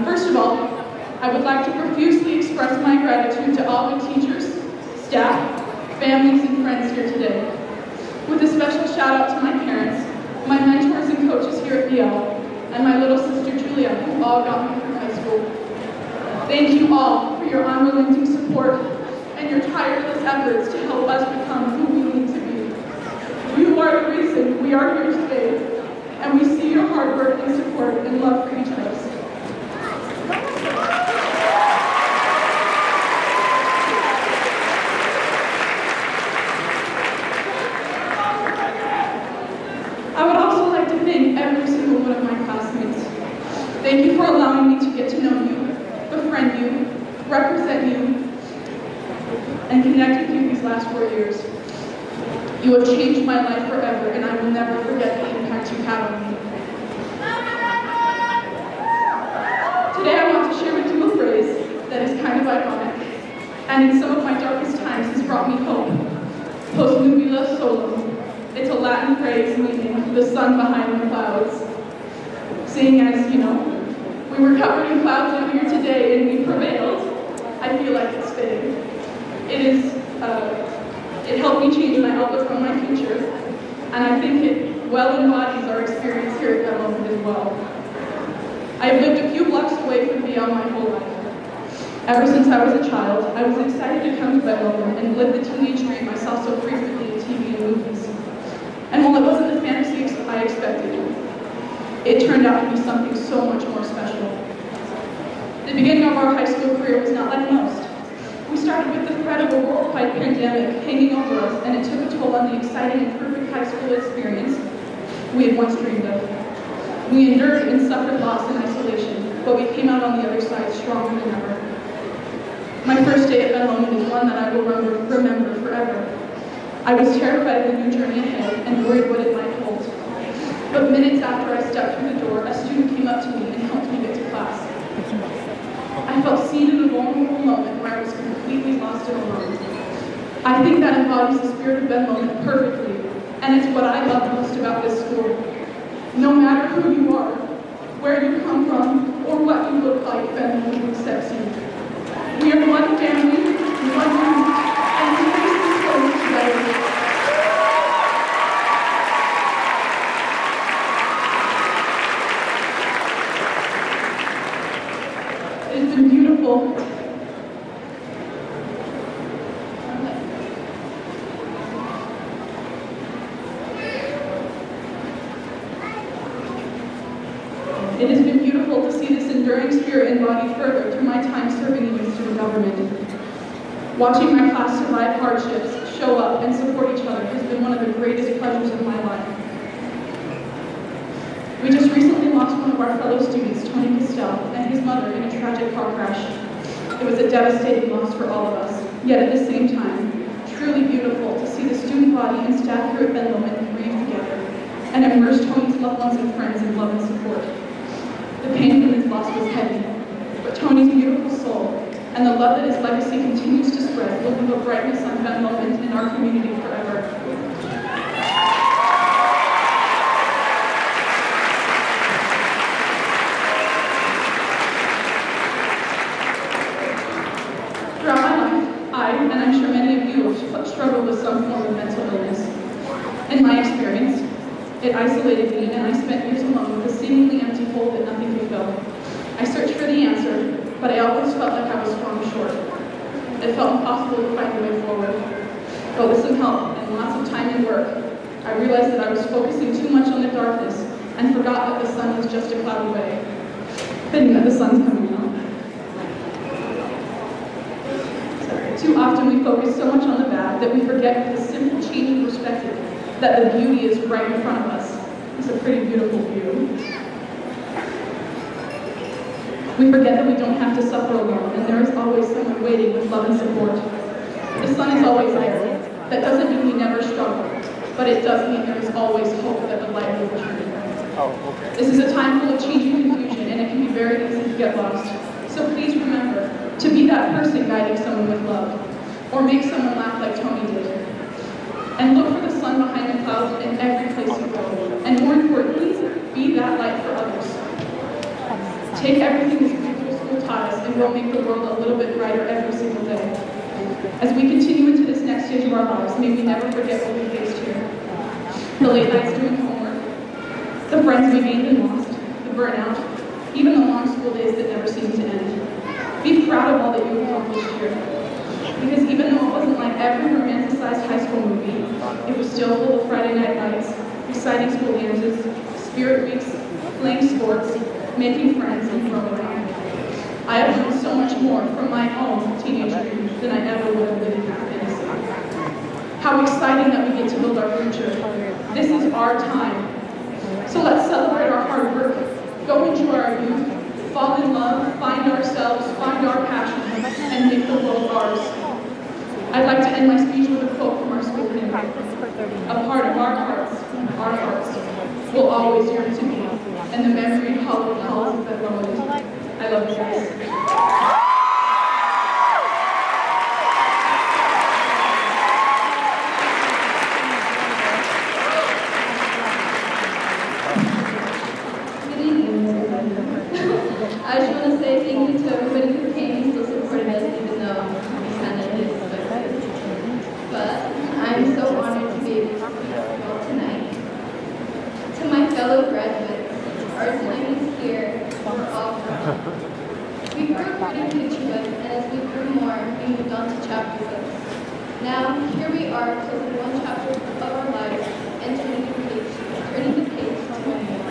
First of all, I would like to profusely express my gratitude to all the teachers, staff, families, and friends here today. With a special shout out to my parents, my mentors and coaches here at BL, and my little sister Julia, who all got me through high school. Thank you all for your unrelenting support and your tireless efforts to help us become who we need to be. You are the reason we are here today, and we see your hard work and support and love for each of us. I would also like to thank every single one of my classmates. Thank you for allowing me to get to know you, befriend you, represent you, and connect with you these last 4 years. You have changed my life forever, and I will never forget the impact you had on me. Today I want to share with you a phrase that is kind of iconic, and in some of my darkest times has brought me hope. Post nubila solum. It's a Latin phrase meaning the sun behind the clouds. Seeing as, you know, we were covered in clouds earlier today and we prevailed, I feel like it's fitting. It helped me change my outlook on my future, and I think it well embodies our experience here at Ben Lomond as well. I have lived a few blocks away from BL my whole life. Ever since I was a child, I was excited to come to Ben Lomond and live the teenage dream I saw so frequently in TV and movies. And while it wasn't the fantasy I expected, it turned out to be something so much more special. The beginning of our high school career was not like most. We started with the threat of a worldwide pandemic hanging over us, and it took a toll on the exciting and perfect high school experience we had once dreamed of. We endured and suffered loss and isolation, but we came out on the other side stronger than ever. My first day at Ben Lomond is one that I will remember forever. I was terrified of the new journey ahead and worried what it might hold. But minutes after I stepped through the door, a student came up to me and helped me get to class. I felt seen in a vulnerable moment where I was completely lost and alone. I think that embodies the spirit of Ben Lomond perfectly, and it's what I love most about this school. No matter who you are, where you come from, or what you look like, Ben Lomond accepts you. We are one family, one room, and we face this world together. It's been beautiful. It has been beautiful to see this enduring spirit embodied further through my time serving in youth student government. Watching my class survive hardships, show up, and support each other has been one of the greatest pleasures of my life. We just recently lost one of our fellow students, Tony Castell, and his mother in a tragic car crash. It was a devastating loss for all of us, yet at the same time, truly beautiful to see the student body and staff here at Ben Lomond grieve together and immerse Tony's loved ones and friends in love and support. The pain from his loss was heavy, but Tony's beautiful soul and the love that his legacy continues to spread will leave a brightness on Ben Lomond in our community forever. Throughout my life, I, and I'm sure many of you, have struggled with some form of mental illness. In my experience, it isolated me, and I spent years alone with a seemingly empty hole that nothing could fill. I searched for the answer, but I always felt like I was falling short. It felt impossible to find a way forward. But with some help and lots of time and work, I realized that I was focusing too much on the darkness and forgot that the sun was just a cloud away. Thinking that the sun's coming out. Too often we focus so much on the bad that we forget the simple change in perspective, that the beauty is right in front of us. It's a pretty beautiful view. We forget that we don't have to suffer alone, and there is always someone waiting with love and support. The sun is always there. That doesn't mean we never struggle, but it does mean there is always hope that the light will return. This is a time full of change and confusion, and it can be very easy to get lost. So please remember to be that person guiding someone with love, or make someone laugh like Tony did. And look for the sun behind the clouds in every place you go. And more importantly, be that light for others. Take everything this beautiful school taught us, and we'll make the world a little bit brighter every single day. As we continue into this next stage of our lives, may we never forget what we faced here. The late nights doing homework, the friends we gained and lost, the burnout, even the long school days that never seemed to end. Be proud of all that you accomplished here. Because even though it wasn't like every romanticized high school movie, it was still full of Friday night lights, exciting school dances, spirit weeks, playing sports, making friends, and growing up. I have learned so much more from my own teenage dreams than I ever would have been innocent. How exciting that we get to build our future. This is our time. So let's celebrate our hard work, go enjoy our youth, fall in love, find ourselves, find our passion, and make the world ours. I'd like to end my speech with a quote from our school hymn. A part of our hearts, will always yearn to be, and the memory hallowed halls of Ben Lomond. I love you guys. Good evening, everybody. I just want to say thank you to everybody who came and still supported us, even though we kind of didn't expect it. But I'm so honored to be able to speak to you all tonight. To my fellow graduates, our time is here, we're all grown. We grew up reading picture books, and as we grew more, we moved on to chapter books. Now, here we are, closing one chapter of our lives and turning the page to one more.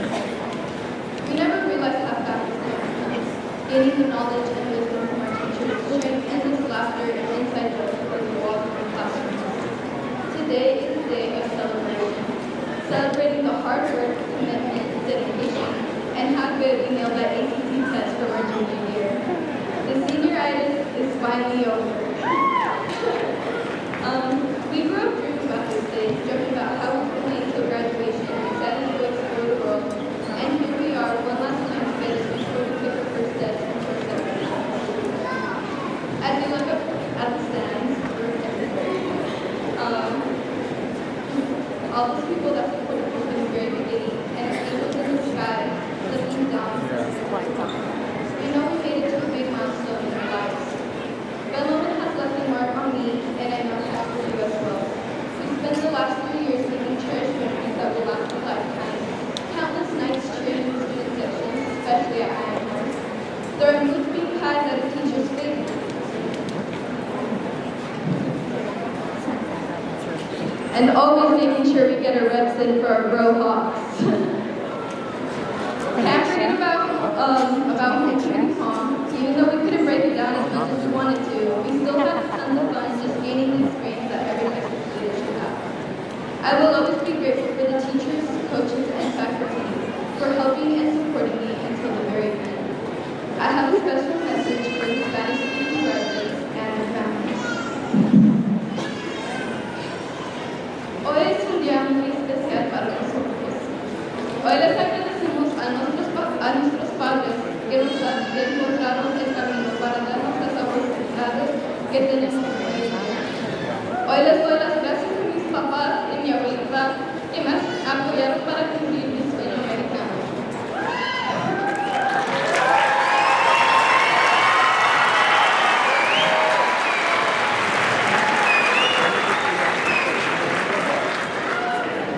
We never realized how fast this time comes, gaining the knowledge and wisdom from our teachers, sharing endless laughter and inside jokes as we walk through the classrooms. Today is a day of celebration, celebrating the hard work, commitment, dedication, and how good we nailed that ACT test from our junior year. The senioritis is finally over. We grew up dreaming about this day, joking about how we could wait until graduation, excited to explore the world, and here we are, one last time together before we take our first steps into our separate lives. As we look up at the stands, we're everywhere. All those people that supported us from the very beginning, and our angels in the sky, looking down. We know we made it to a big milestone in our lives. Ben Lomond has left a mark on me, and I know it has for you as well. We spent the last 3 years making cherished memories that will last a lifetime. Countless nights cheering in student sections, especially at IMR. Throwing moving pies at a teacher's face. And always making sure we get our reps in for our bro hawks. Can't forget about homecoming prom. Even though we couldn't break it down as much as we wanted to, we still had tons of fun just gaining the experience that every high school student should have. I will always be grateful for the teachers, coaches, and faculty for helping and supporting me until the very end. I have a special message for the Spanish-speaking graduates and their families. Hoy es un día muy especial para nosotros. Hoy les agradecemos a nuestros padres que nos han encontrado el camino para darnos las oportunidades que tenemos hoy en día. Hoy les doy las gracias a mis papás y mi abuelita que me apoyaron para cumplir mi sueño americano.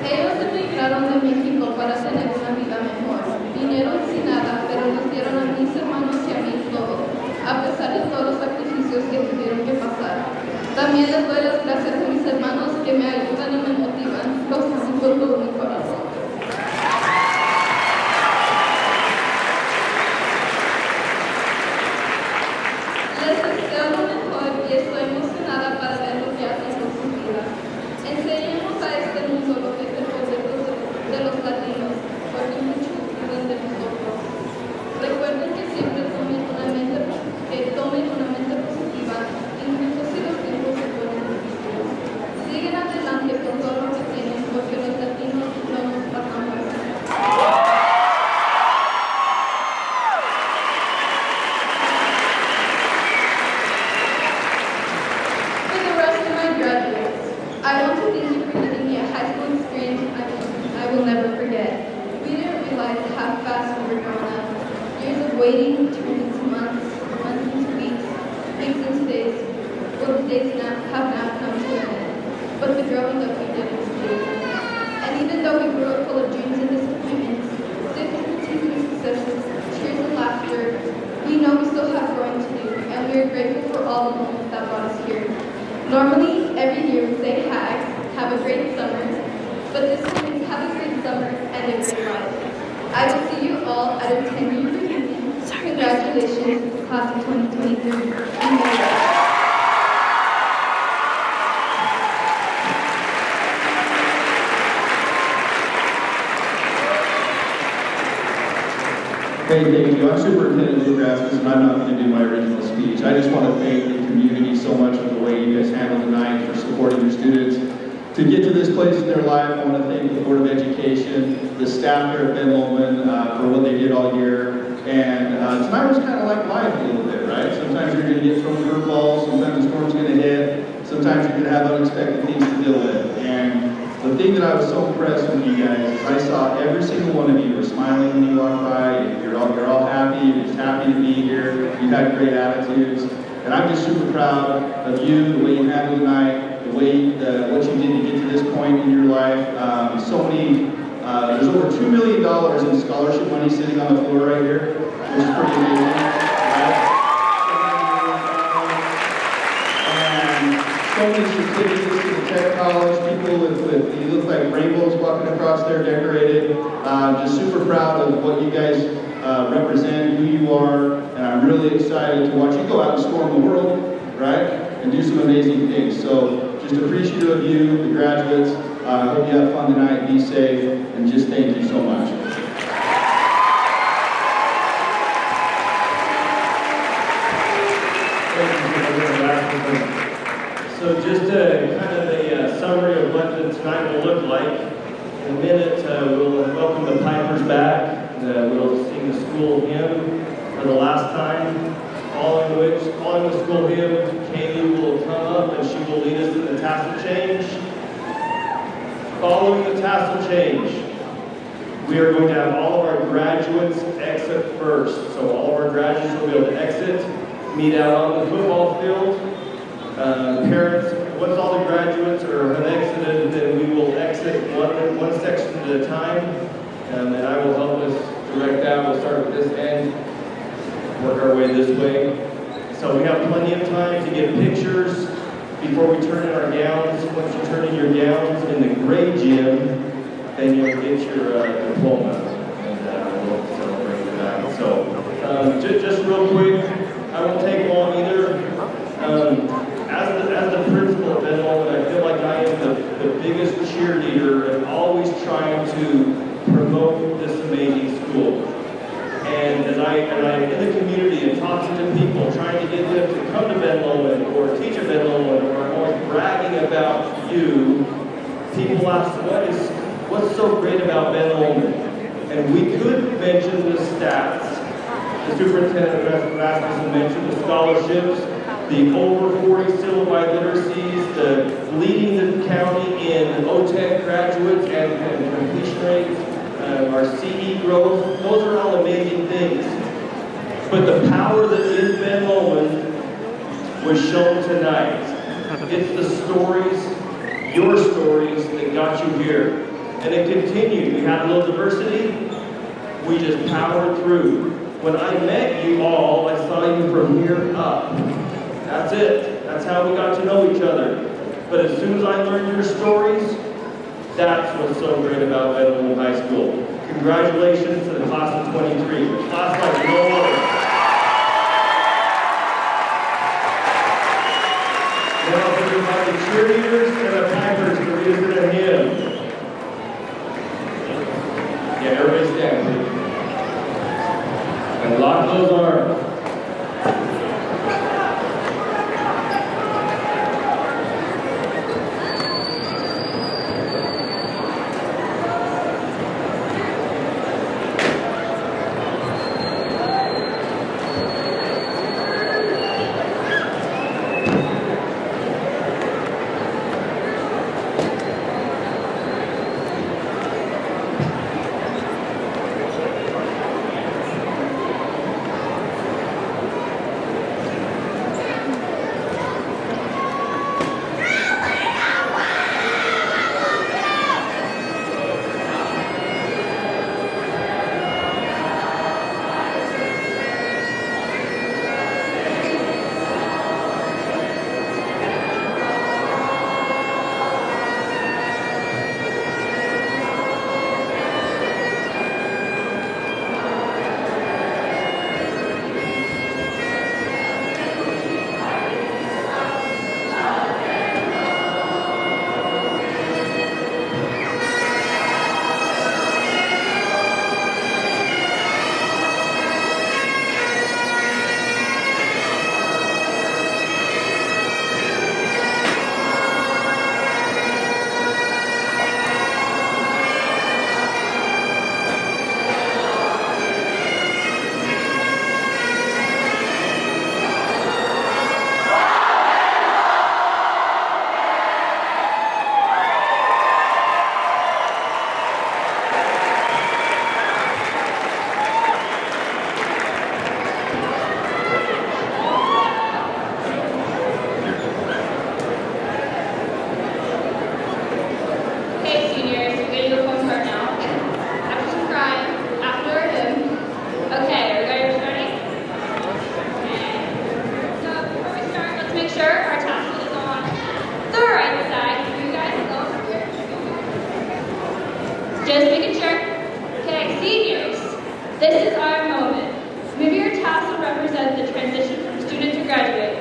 Ellos emigraron de México para tener una vida mejor. Vinieron sin nada, pero nos dieron a mis hermanos y a mí todo, a pesar de todos los sacrificios que tuvieron que pasar. También les doy las gracias a mis hermanos que me ayudan y me motivan. los amo con todo mi corazón. Les deseo lo mejor y estoy emocionada para ver lo que hacen con sus vidas. Enseñemos a este mundo lo que es el poder de los latinos, porque muchos viven de nosotros. Recuerden que siempre tomen una mente positiva, incluso si los tiempos se ponen difíciles. Siguen adelante con todo lo que tienen, porque los latinos no nos bajamos. For the rest of my graduates, I want to thank you for giving me a high school experience I will never forget. We didn't realize how fast we were growing up. Years of waiting turned into months, months into weeks, weeks into days. Well, the days have now come to an end. But the growing up we did was beautiful. And even though we grew up full of dreams and disappointments, difficulties and successes, tears and laughter, we know we still have growing to do, and we are grateful for all the moments that brought us here. Normally, every year we say HAG, have a great summer, but this one means have a great summer and a great life. I will see you all at our 10-year reunion. Congratulations, class of 2023. Hey, thank you. I'm Superintendent Luke Rasmussen, and I'm not going to do my original speech. I just want to thank the community so much for the way you guys handled the night, for supporting your students. To get to this place in their life, I want to thank the Board of Education, the staff here at Ben Lomond for what they did all year. And tonight was kind of like life a little bit, right? Sometimes you're going to get thrown curveballs, sometimes the storm's going to hit, sometimes you're going to have unexpected things to deal with. And the thing that I was so impressed with you guys is I saw every single one of you were smiling when you walked by. You're all happy. You're just happy to be here. You had great attitudes. And I'm just super proud of you, the way you handled the night, the way what you did to get to this point in your life. There's over $2 million in scholarship money sitting on the floor right here, which is pretty amazing, right? And so many certificates to the Tech College, people with you look like rainbows walking across there decorated. Just super proud of what you guys represent, who you are, and I'm really excited to watch you go out and storm the world, right? And do some amazing things. So just appreciative of you, the graduates. I hope you have fun tonight, be safe, and just thank you so much. So just kind of a summary of what tonight will look like. In a minute, we'll welcome the Pipers back. We'll sing the school hymn for the last time. Following the school hymn, Kaylee will come up and she will lead us in the tassel change. Following the tassel change, we are going to have all of our graduates exit first. So all of our graduates will be able to exit, meet out on the football field. Parents, once all the graduates have exited, then we will exit one section at a time, and I will help us direct that. We'll start with this end, work our way this way. So we have plenty of time to get pictures before we turn in our gowns. Once you turn in your gowns in the gray gym, then you'll get your diploma, and we'll celebrate that. So just real quick, I won't take long either. As the principal at Ben Lomond, I feel like I am the biggest cheerleader and always trying to promote this amazing school. And I'm in the community and talking to people, trying to get them to come to Ben Lomond or teach at Ben Lomond, or I'm always bragging about you. People ask, what's so great about Ben Lomond? And we could mention the stats. The superintendent Rasmussen mentioned the scholarships, the over 40 civil-wide literacies, the leading the county in OTEC graduates and completion rates, our CE growth. Those are all amazing things. But the power that is Ben Lomond was shown tonight. It's the stories, your stories, that got you here. And it continued. We had a little diversity. We just powered through. When I met you all, I saw you from here up. That's it. That's how we got to know each other. But as soon as I learned your stories, That's what's so great about Ben Lomond High School. Congratulations to the class of 23, a class like no other. Now, if we have the cheerleaders and the Packers to lead us in a hymn. Yeah, everybody stand, please. And lock those arms. Just making sure. Okay, seniors, this is our moment. Maybe your task will represent the transition from student to graduate.